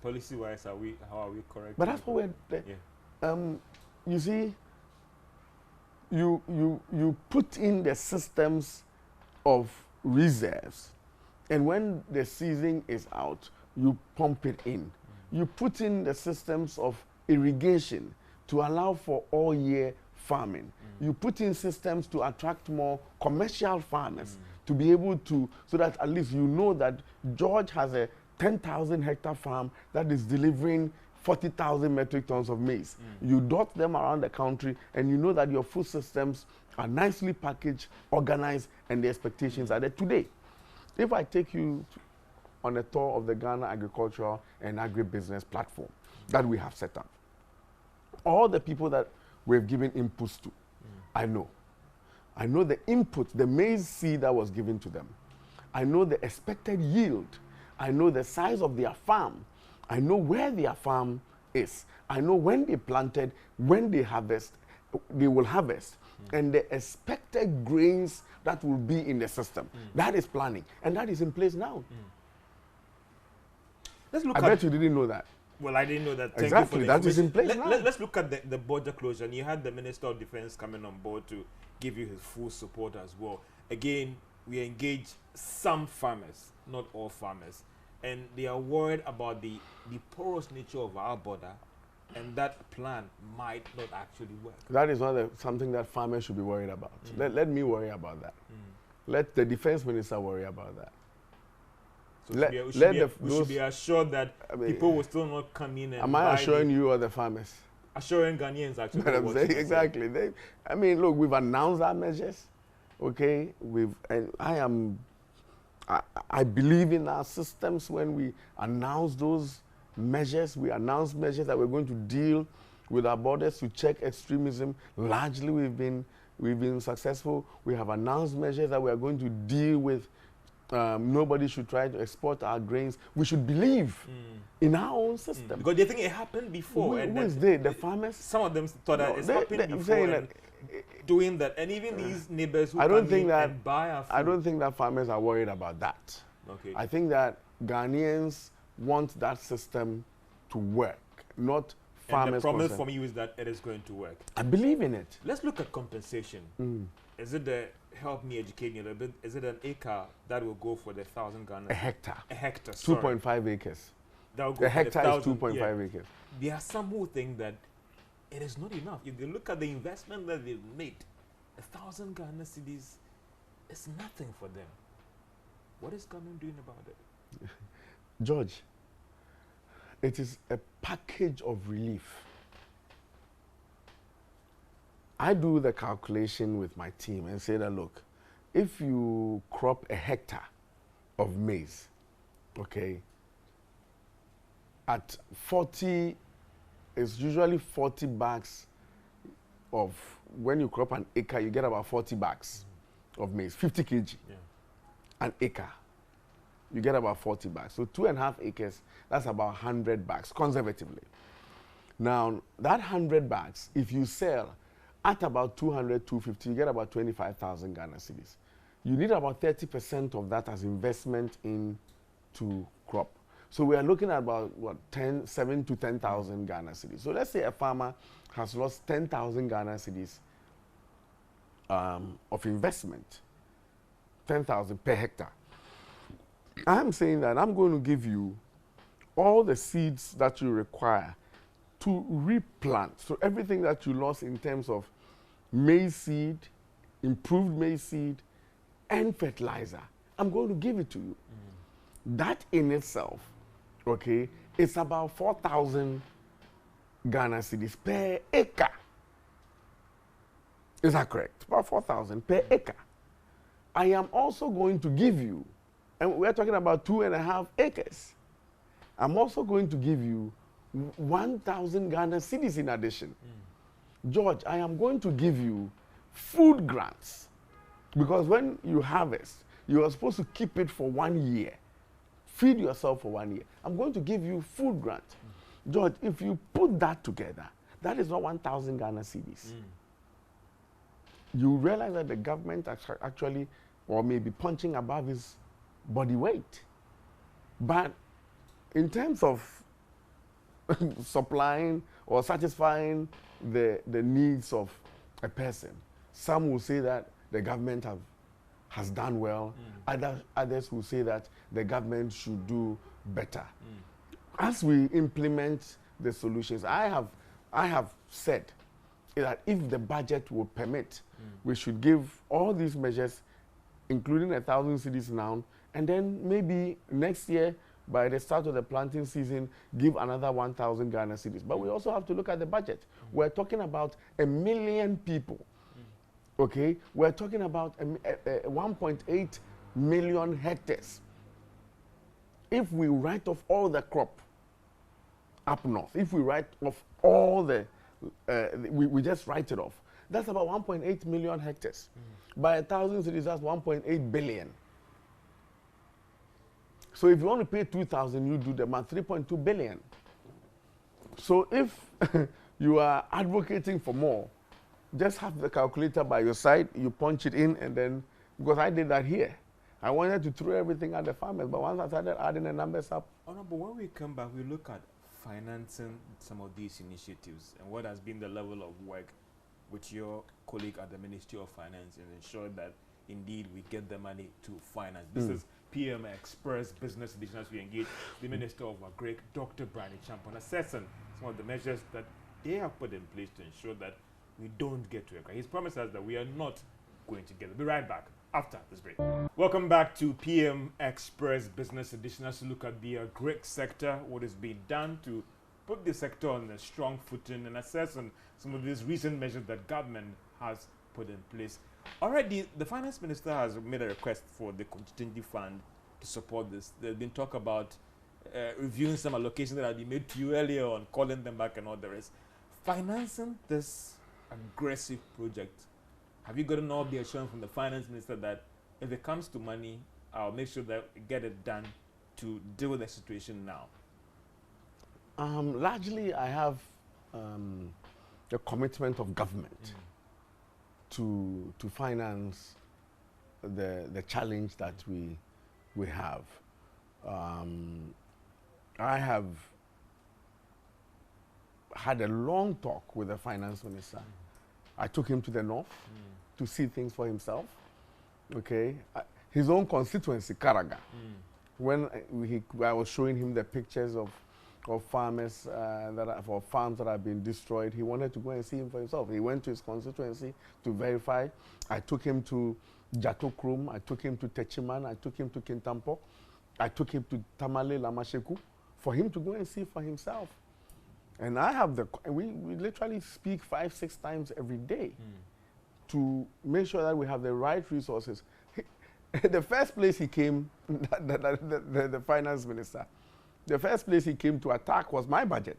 Policy-wise, how are we correcting? But that's what we're. You see, you put in the systems of reserves, and when the season is out, you pump it in. You put in the systems of irrigation to allow for all year farming. You put in systems to attract more commercial farmers to be able to, so that at least you know that George has a 10,000 hectare farm that is delivering 40,000 metric tons of maize. You dot them around the country and you know that your food systems are nicely packaged, organized, and the expectations are there today. If I take you on a tour of the Ghana Agricultural and Agribusiness platform that we have set up, all the people that we've given inputs to, I know the input, the maize seed that was given to them. I know the expected yield. I know the size of their farm. I know where their farm is. I know when they planted, when they harvest, they will harvest, and the expected grains that will be in the system. That is planning, and that is in place now. Let's look I bet you didn't know that. Well, I didn't know that. Thank exactly, you for that is in place now. Let's look at the border closure. And you had the Minister of Defense coming on board to give you his full support as well. Again, we engage some farmers, not all farmers, and they are worried about the porous nature of our border, and that plan might not actually work. That is not something that farmers should be worried about. Let me worry about that. Let the defense minister worry about that. So we should be assured that people will still not come in and am I assuring you or the farmers? Assuring Ghanaians actually. But I'm saying exactly. I mean, look, we've announced our measures. Okay, I believe in our systems. When we announce those measures, we announce measures that we're going to deal with our borders to check extremism. Largely, we've been successful. We have announced measures that we are going to deal with. Nobody should try to export our grains. We should believe in our own system. Because they think it happened before. Who is they? The farmers? Some of them thought that it's happened before. And doing that, and even these neighbors who come in and buy our food. I don't think that farmers are worried about that. Okay. I think that Ghanaians want that system to work, not farmers. And the promise from you is that it is going to work. I believe in it. Let's look at compensation. Is it help me educate me a little bit? Is it an acre that will go for the 1,000 Ghana? A hectare. A hectare. 2.5 acres. That will go a hectare is 2.5 acres. There are some who think that it is not enough. If they look at the investment that they've made, 1,000 Ghana cedis is nothing for them. What is government doing about it? George, it is a package of relief. I do the calculation with my team and say that, look, if you crop a hectare of maize, okay, at 40, it's usually 40 bags of, when you crop an acre, you get about 40 bags of maize, 50 kg, an acre. You get about 40 bags. So 2.5 acres, that's about 100 bags, conservatively. Now, that 100 bags, if you sell at about 200, 250, you get about 25,000 Ghana cedis. You need about 30% of that as investment into crop. So we are looking at about, 7 to 10,000 Ghana cedis. So let's say a farmer has lost 10,000 Ghana cedis of investment, 10,000 per hectare. I'm saying that I'm going to give you all the seeds that you require to replant. So everything that you lost in terms of maize seed, improved maize seed, and fertilizer, I'm going to give it to you. That in itself, okay, it's about 4,000 Ghana cedis per acre. Is that correct? About 4,000 per acre. I am also going to give you, and we're talking about 2.5 acres. I'm also going to give you 1,000 Ghana cedis in addition. George, I am going to give you food grants, because when you harvest, you are supposed to keep it for 1 year. Feed yourself for 1 year. I'm going to give you food grant. George, if you put that together, that is not 1,000 Ghana cedis. You realize that the government actually, or maybe punching above his body weight. But in terms of supplying or satisfying the needs of a person, some will say that the government has done well. Others will say that the government should do better. As we implement the solutions, I have said that if the budget will permit, we should give all these measures, including 1,000 cedis now, and then maybe next year, by the start of the planting season, give another 1,000 Ghana cedis. But we also have to look at the budget. We're talking about 1 million people. Okay? We're talking about 1.8 million hectares. If we write off all the crop up north, if we write off all the, we just write it off, that's about 1.8 million hectares. By 1,000 cedis, that's 1.8 billion. So if you want to pay 2,000, you do the math, 3.2 billion. So if you are advocating for more, just have the calculator by your side, you punch it in, and then, because I did that here. I wanted to throw everything at the farmers, but once I started adding the numbers up. Oh no, but when we come back, we look at financing some of these initiatives and what has been the level of work with your colleague at the Ministry of Finance and ensure that indeed we get the money to finance. This is PM Express Business Edition as we engage the Minister of Agric, Dr. Brian Champon, assessing some of the measures that they have put in place to ensure that we don't get to it. He's promised us that we are not going to get it. We'll be right back after this break. Welcome back to PM Express Business Edition as we look at the agric sector, what is being done to put the sector on a strong footing and assess on some of these recent measures that government has put in place. Already, the finance minister has made a request for the contingency fund to support this. There's been talk about reviewing some allocations that had been made to you earlier on, calling them back and all the rest. Financing this aggressive project, have you gotten all the assurance from the finance minister that if it comes to money, I'll make sure that we get it done to deal with the situation now? Largely, I have the commitment of government to finance the challenge that we have. I have had a long talk with the finance minister. I took him to the north to see things for himself. Okay, his own constituency, Karaga. When I was showing him the pictures of farmers for farms that have been destroyed, he wanted to go and see him for himself. He went to his constituency to verify. I took him to Jatokrum, I took him to Techiman, I took him to Kintampo, I took him to Tamale Lamasheku for him to go and see for himself. And I have we literally speak 5-6 times every day to make sure that we have the right resources. The first place he came, the finance minister, the first place he came to attack was my budget.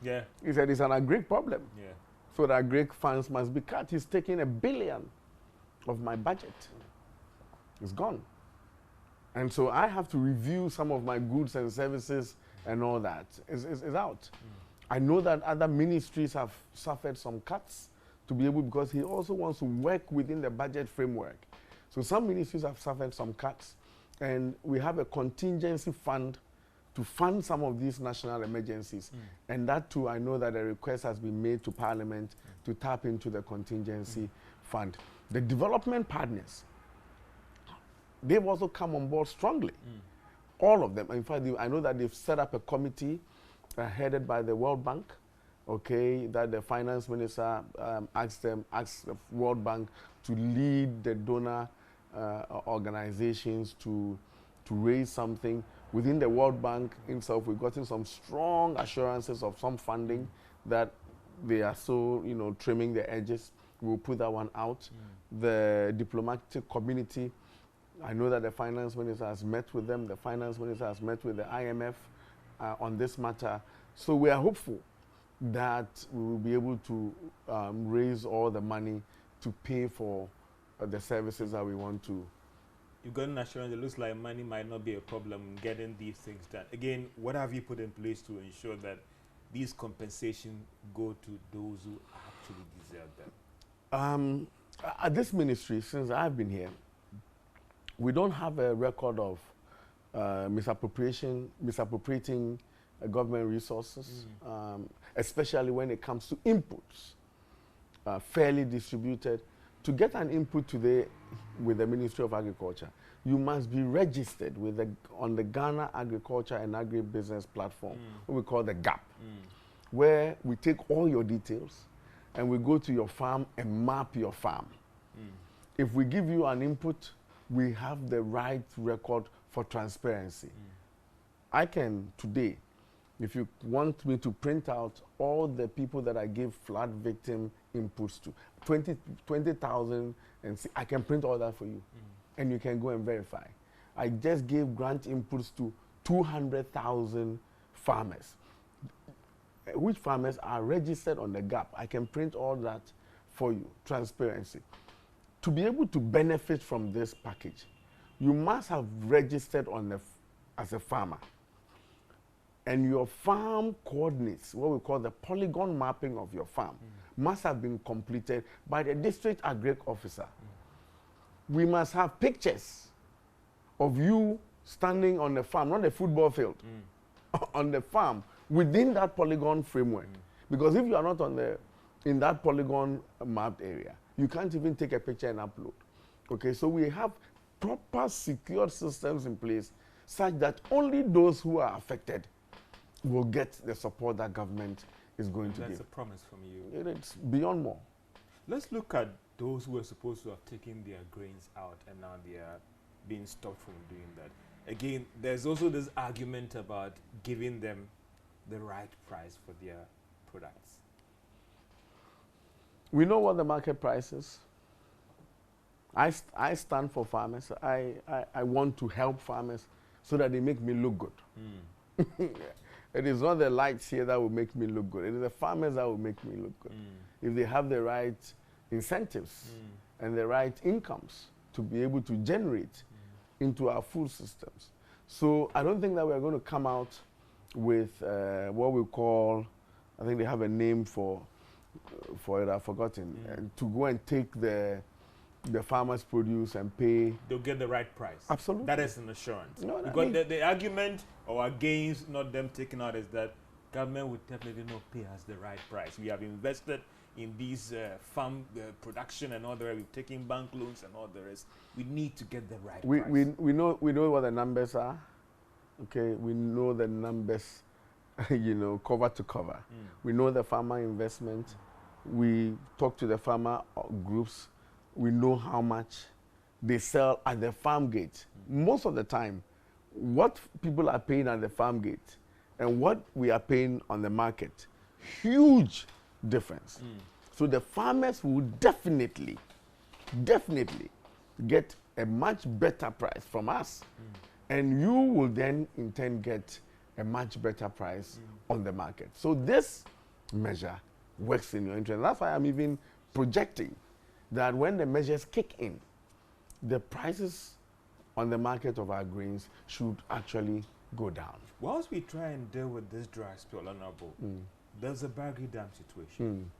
Yeah. He said it's an agric problem. Yeah. So the agric funds must be cut. He's taking $1 billion of my budget. It's gone. And so I have to review some of my goods and services and all that. It's out. I know that other ministries have suffered some cuts to be able, because he also wants to work within the budget framework. So some ministries have suffered some cuts, and we have a contingency fund to fund some of these national emergencies. And that too, I know that a request has been made to Parliament to tap into the contingency fund. The development partners, they've also come on board strongly. All of them. In fact, I know that they've set up a committee headed by the World Bank, okay, that the finance minister asked the World Bank to lead the donor organizations to raise something. Within the World Bank himself, we've gotten some strong assurances of some funding that they are so, trimming the edges. We'll put that one out. The diplomatic community, I know that the finance minister has met with them. The finance minister has met with the IMF on this matter. So we are hopeful that we will be able to raise all the money to pay for the services that we want to. You've got an assurance it looks like money might not be a problem in getting these things done. Again, what have you put in place to ensure that these compensations go to those who actually deserve them? At this ministry, since I've been here, we don't have a record of misappropriating government resources, especially when it comes to inputs, fairly distributed. To get an input today with the Ministry of Agriculture, you must be registered with on the Ghana Agriculture and Agribusiness Platform, what we call the GAP, where we take all your details and we go to your farm and map your farm. If we give you an input, we have the right record for transparency. I can today, if you want me to print out all the people that I gave flood victim inputs to, 20,000, and see, I can print all that for you. And you can go and verify. I just gave grant inputs to 200,000 farmers, which farmers are registered on the GAP. I can print all that for you, transparency. To be able to benefit from this package, you must have registered as a farmer. And your farm coordinates, what we call the polygon mapping of your farm, must have been completed by the district agric officer. We must have pictures of you standing on the farm, not the football field, on the farm, within that polygon framework. Because if you are not in that polygon mapped area, you can't even take a picture and upload. Okay, so we have proper secured systems in place such that only those who are affected will get the support that government is going to give. That's a promise from you. It's beyond more. Let's look at those who were supposed to have taken their grains out and now they are being stopped from doing that. Again, there's also this argument about giving them the right price for their products? We know what the market price is. I stand for farmers. I want to help farmers so that they make me look good. It is not the lights here that will make me look good. It is the farmers that will make me look good. If they have the right incentives and the right incomes to be able to generate into our food systems. So I don't think that we're going to come out with what we call, I think they have a name for it, I've forgotten, to go and take the farmer's produce and pay. They'll get the right price. Absolutely. That is an assurance. No, because the argument or against not them taking out is that government would definitely not pay us the right price. We have invested in these farm production and all the rest. We've taken bank loans and all the rest. We need to get the right price. We know what the numbers are. Okay, we know the numbers, you know, cover to cover. We know the farmer investment. We talk to the farmer groups. We know how much they sell at the farm gate. Most of the time, what people are paying at the farm gate and what we are paying on the market, huge difference. So the farmers will definitely get a much better price from us. And you will then in turn get a much better price on the market. So this measure works in your interest. That's why I'm even projecting that when the measures kick in, the prices on the market of our grains should actually go down. Whilst we try and deal with this dry spell, Honorable, there's a Bagri Dam situation.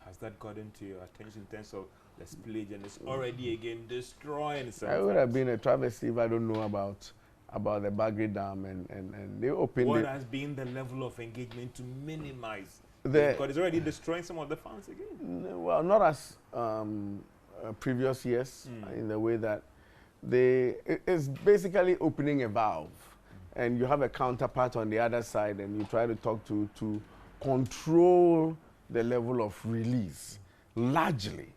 Has that gotten to your attention in terms of the spillage, and it's already again destroying some? I would have been a travesty if I don't know about the Bagri Dam and they opened what has been the level of engagement to minimize because it's already destroying some of the farms again? Well, not as previous years in the way that it's basically opening a valve and you have a counterpart on the other side and you try to talk to control the level of release. Largely,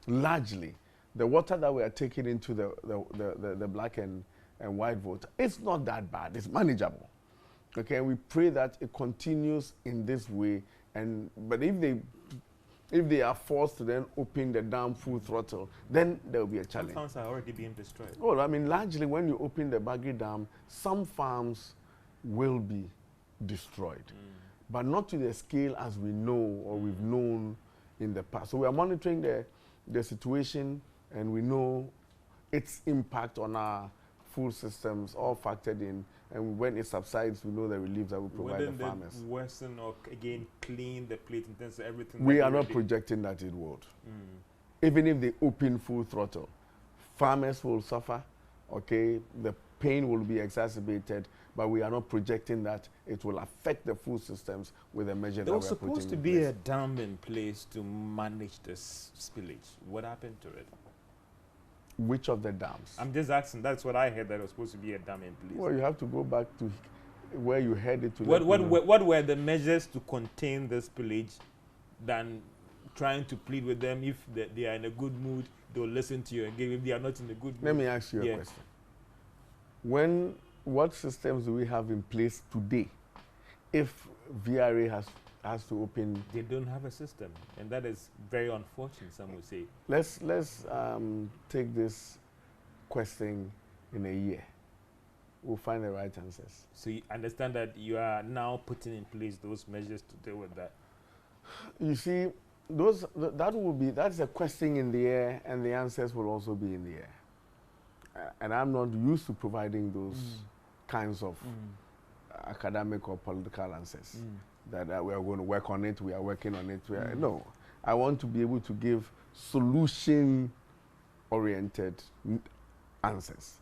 the water that we are taking into the black and white vote, it's not that bad. It's manageable. Okay, we pray that it continues in this way. But if they are forced to then open the dam full throttle, then there will be a challenge. Some farms are already being destroyed. Well, I mean, largely when you open the Bagri Dam, some farms will be destroyed, but not to the scale as we know or we've known in the past. So we are monitoring the situation, and we know its impact on our food systems, all factored in. And when it subsides, we know the relief that we provide the farmers. Wouldn't worsen or again clean the plate in terms of everything? We are not projecting that it would. Even if they open full throttle, farmers will suffer. Okay, the pain will be exacerbated, but we are not projecting that it will affect the food systems with a measure that we are putting in place. There was supposed to be a dam in place to manage this spillage. What happened to it? Which of the dams? I'm just asking. That's what I heard, that there was supposed to be a dam in place. Well, you have to go back to where you heard it. What were the measures to contain the spillage than trying to plead with them? If they are in a good mood, they'll listen to you. And if they are not in a good mood. Let me ask you a question. What systems do we have in place today if VRA has to open? They don't have a system, and that is very unfortunate, some would say. Let's take this question in a year. We'll find the right answers. So you understand that you are now putting in place those measures to deal with that? You see, that's a question in the air, and the answers will also be in the air. And I'm not used to providing those kinds of academic or political answers. That we are going to work on it, we are working on it. No, I want to be able to give solution-oriented answers.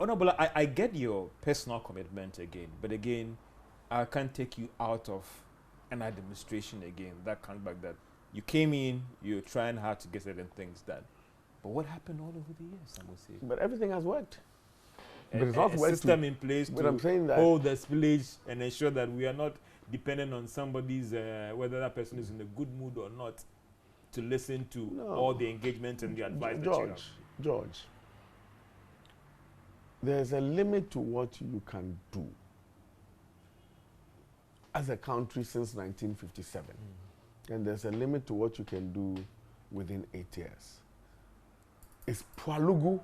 Honorable, I get your personal commitment again, but again, I can't take you out of an administration again. That comes back that you came in, you're trying hard to get certain things done. But what happened all over the years, I would say? But everything has worked. But it's not a system in place to hold the spillage and ensure that we are not dependent on somebody's, whether that person is in a good mood or not, to listen to all the engagement and the advice that you have. George, there's a limit to what you can do. as a country since 1957. And there's a limit to what you can do within 8 years. Is Pualugu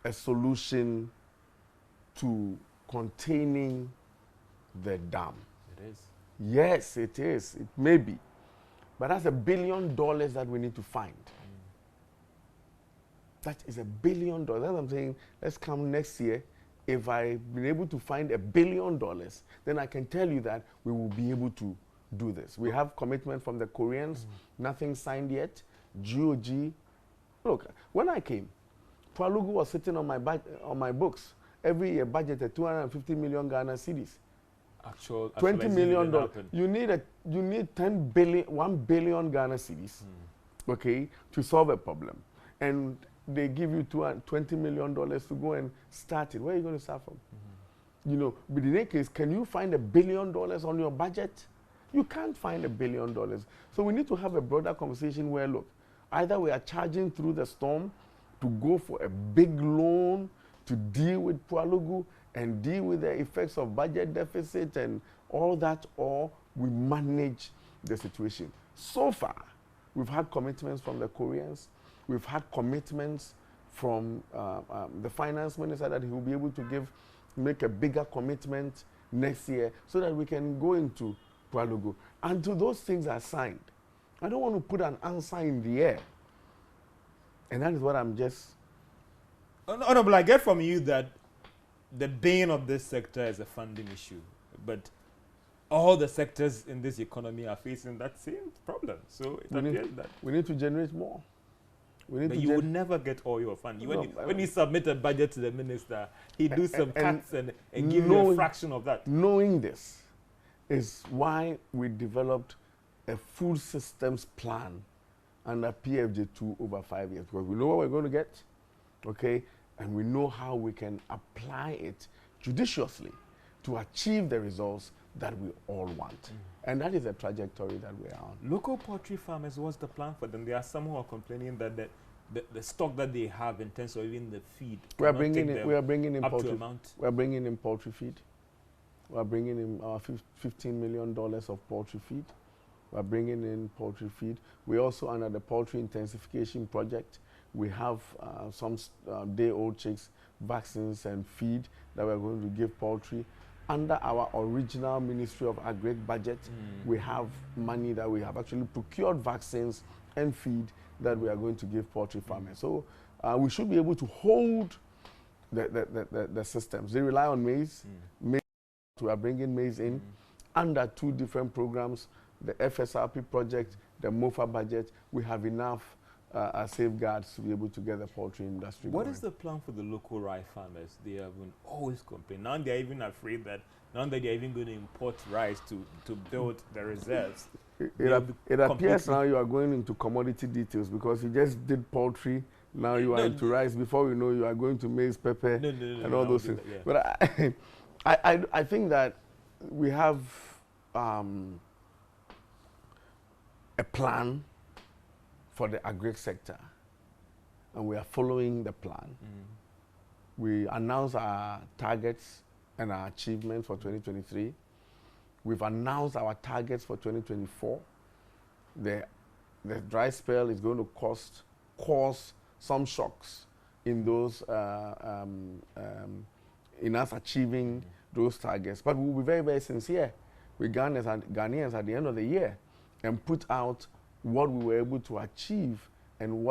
a solution to containing the dam? It is. Yes, it is. It may be. But that's $1 billion that we need to find. That is $1 billion. That's what I'm saying. Let's come next year. If I've been able to find $1 billion, then I can tell you that we will be able to do this. We have commitment from the Koreans. Nothing signed yet. GOG. Look, when I came, Pualugu was sitting on my books. Every year budgeted 250 million Ghana cedis. Actual $20 million. You need 1 billion Ghana cedis, okay, to solve a problem. And they give you $20 million to go and start it. Where are you going to start from? You know, but in that case, can you find $1 billion on your budget? You can't find $1 billion. So we need to have a broader conversation where, look, either we are charging through the storm to go for a big loan to deal with Pualugu and deal with the effects of budget deficit and all that, or we manage the situation. So far, we've had commitments from the Koreans. We've had commitments from the finance minister that he will be able to make a bigger commitment next year so that we can go into Pualugu. Until those things are signed, I don't want to put an answer in the air. And that is what I'm just... Honorable, I get from you that the bane of this sector is a funding issue. But all the sectors in this economy are facing that same problem. So it appears that... We need to generate more. But you would never get all your funding. When you submit a budget to the minister, he do some cuts and give you a fraction of that. Knowing this is why we developed a food systems plan under PFJ2 over 5 years. Because we know what we're going to get, okay? And we know how we can apply it judiciously to achieve the results that we all want. And that is a trajectory that we are on. Local poultry farmers, what's the plan for them? There are some who are complaining that the stock that they have in terms of even the feed, we are bringing in poultry feed. We are bringing in our $15 million of poultry feed. We are bringing in poultry feed. We also, under the poultry intensification project, we have some day-old chicks, vaccines and feed that we are going to give poultry. Under our original Ministry of Agri budget, we have money that we have actually procured vaccines and feed that we are going to give poultry farmers. So we should be able to hold the systems. They rely on maize. We are bringing maize in under 2 different programs, the FSRP project, the MOFA budget. We have enough safeguards to be able to get the poultry industry What going. is the plan for the local rice farmers? They have been always complaining. Now they're even afraid that now that they're even going to import rice to build the reserves. It appears now you are going into commodity details because you just did poultry. Now you are into rice. Before you know, you are going to maize, pepper, and all those things. Yeah. But I think that we have a plan for the agri sector, and we are following the plan. We announced our targets and our achievements for 2023. We've announced our targets for 2024. The dry spell is going to cause some shocks in those in us achieving those targets. But we will be very, very sincere with Ghanaians at the end of the year and put out what we were able to achieve and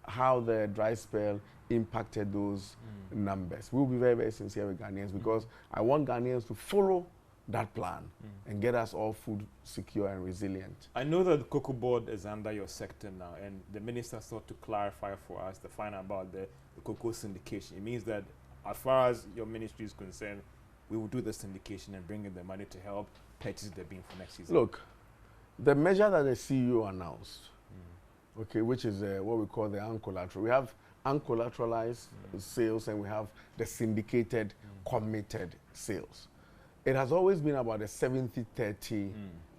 how the dry spell impacted those numbers. We'll be very, very sincere with Ghanaians because I want Ghanaians to follow that plan and get us all food secure and resilient. I know that the Cocoa Board is under your sector now, and the minister sought to clarify for us the final about the cocoa syndication. It means that as far as your ministry is concerned, we will do the syndication and bring in the money to help purchase the bean for next season. Look, the measure that the CEO announced, okay, which is what we call the uncollateral. We have uncollateralized sales and we have the syndicated committed sales. It has always been about a 70-30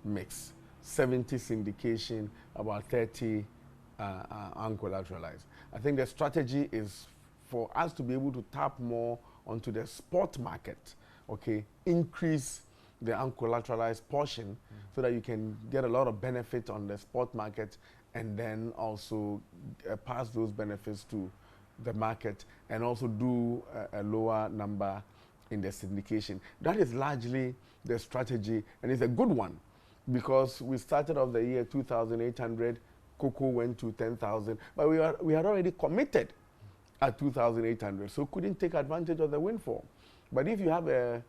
mix. 70 syndication, about 30 uncollateralized. I think the strategy is for us to be able to tap more onto the spot market, okay, increase the uncollateralized portion so that you can get a lot of benefit on the spot market and then also pass those benefits to the market and also do a lower number in the syndication. That is largely the strategy, and it's a good one because we started off the year 2,800, cocoa went to 10,000, but we had already committed at 2,800, so couldn't take advantage of the windfall. But if you have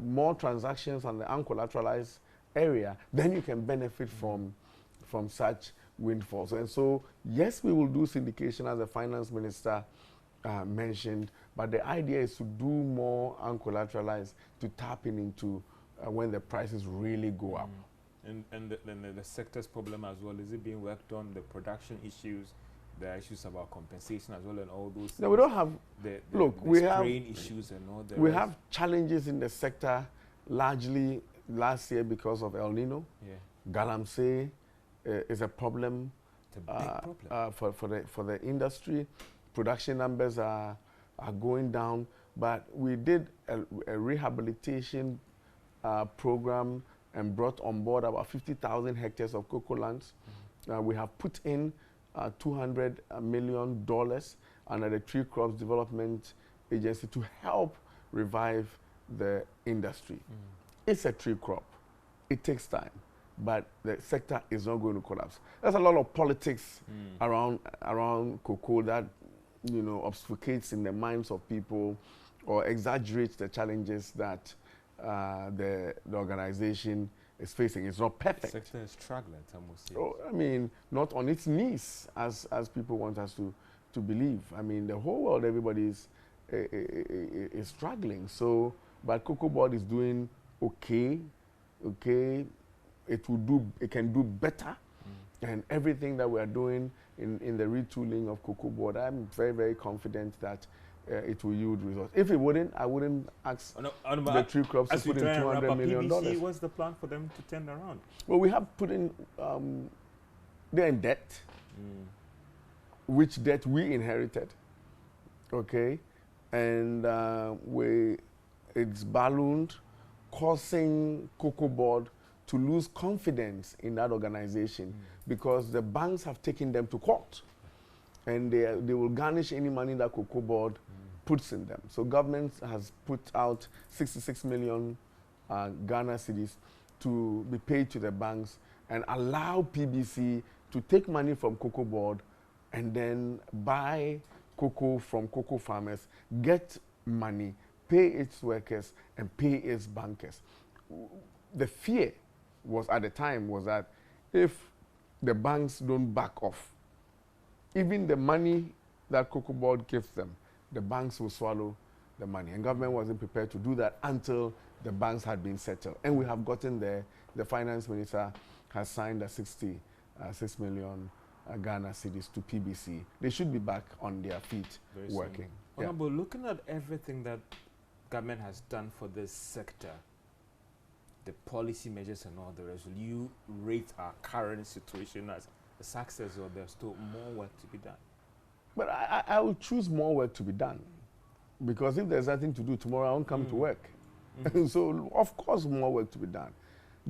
more transactions on the uncollateralized area, then you can benefit from such windfalls. And so, yes, we will do syndication as the finance minister mentioned, but the idea is to do more uncollateralized to tap into when the prices really go up. And the sector's problem as well, is it being worked on, the production issues, the issues about compensation as well and all those things? No, we don't have, we have issues and all that. We have challenges in the sector largely last year because of El Nino. Yeah. Galamsey is a problem, it's a big problem. for the industry. Production numbers are going down, but we did a rehabilitation program and brought on board about 50,000 hectares of cocoa lands. We have put in $200 million under the Tree Crops Development Agency to help revive the industry. It's a tree crop. It takes time, but the sector is not going to collapse. There's a lot of politics around cocoa that, you know, obfuscates in the minds of people or exaggerates the challenges that the organization is facing. It's not perfect. The sector is struggling, I must say. Oh, I mean, not on its knees, as people want us to believe. I mean, the whole world, everybody is struggling. So, but Cocoa Board is doing okay. It can do better. And everything that we are doing in the retooling of Cocoa Board, I'm very, very confident that it will yield results. If it wouldn't, I wouldn't ask the tree crops to put in $200 million. PBC, what's the plan for them to turn around? Well, we have put in, they're in debt, which debt we inherited, okay? And it's ballooned, causing Cocoa Board to lose confidence in that organization because the banks have taken them to court. And they will garnish any money that Cocoa Board puts in them. So government has put out 66 million Ghana cedis to be paid to the banks and allow PBC to take money from Cocoa Board and then buy cocoa from cocoa farmers, get money, pay its workers, and pay its bankers. The fear at the time was that if the banks don't back off, even the money that Cocoa Board gives them, the banks will swallow the money. And government wasn't prepared to do that until the banks had been settled. And we have gotten there. The finance minister has signed a 66 million Ghana cedis to PBC. They should be back on their feet working. Honorable, looking at everything that government has done for this sector, the policy measures and all the rest, will you rate our current situation as a success, or there's still more work to be done? But I will choose more work to be done, because if there's nothing to do tomorrow, I won't come to work. So, of course, more work to be done.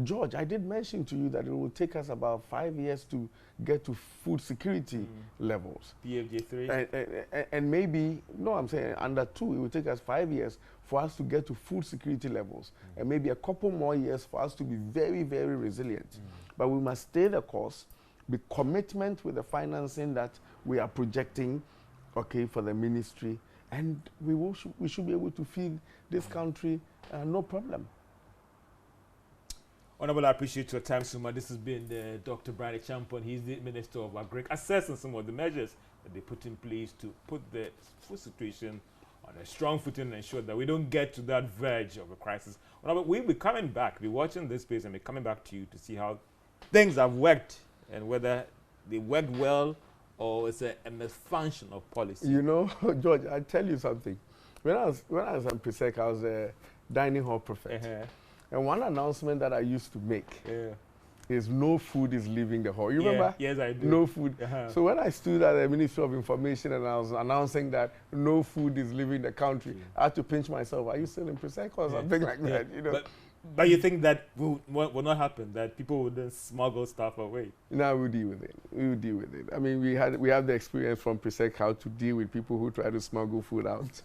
George, I did mention to you that it will take us about 5 years to get to food security levels. PFJ 3? And maybe, no, I'm saying under 2, it will take us 5 years for us to get to food security levels. And maybe a couple more years for us to be very, very resilient. But we must stay the course, be commitment with the financing that we are projecting, okay, for the ministry, and we should be able to feed this country no problem. Honorable, I appreciate your time so much. This has been Dr. Brian Champon. He's the Minister of Agric, assessing some of the measures that they put in place to put the food situation on a strong footing and ensure that we don't get to that verge of a crisis. Honorable, we'll be coming back, be watching this space and be coming back to you to see how things have worked and whether they worked well or it's a misfunction of policy. You know, George, I'll tell you something. When I was at PSEC, I was a dining hall prefect. And one announcement that I used to make is no food is leaving the hall. You remember? Yes, I do. No food. So when I stood at the Ministry of Information and I was announcing that no food is leaving the country, I had to pinch myself. Are you still in PSEC or something like that? You know? But you think that will not happen, that people will then smuggle stuff away? No, we'll deal with it. We will deal with it. I mean, we have the experience from Presec how to deal with people who try to smuggle food out.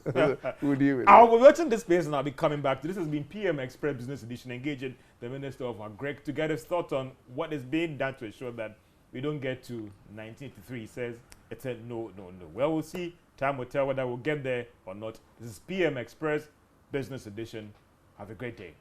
We'll deal with I'll it. be watching this space and I'll be coming back to this. Has been PM Express Business Edition, engaging the Minister of Agric to get his thoughts on what is being done to ensure that we don't get to 1983. He says it's a no. Well, we'll see. Time will tell whether we'll get there or not. This is PM Express Business Edition. Have a great day.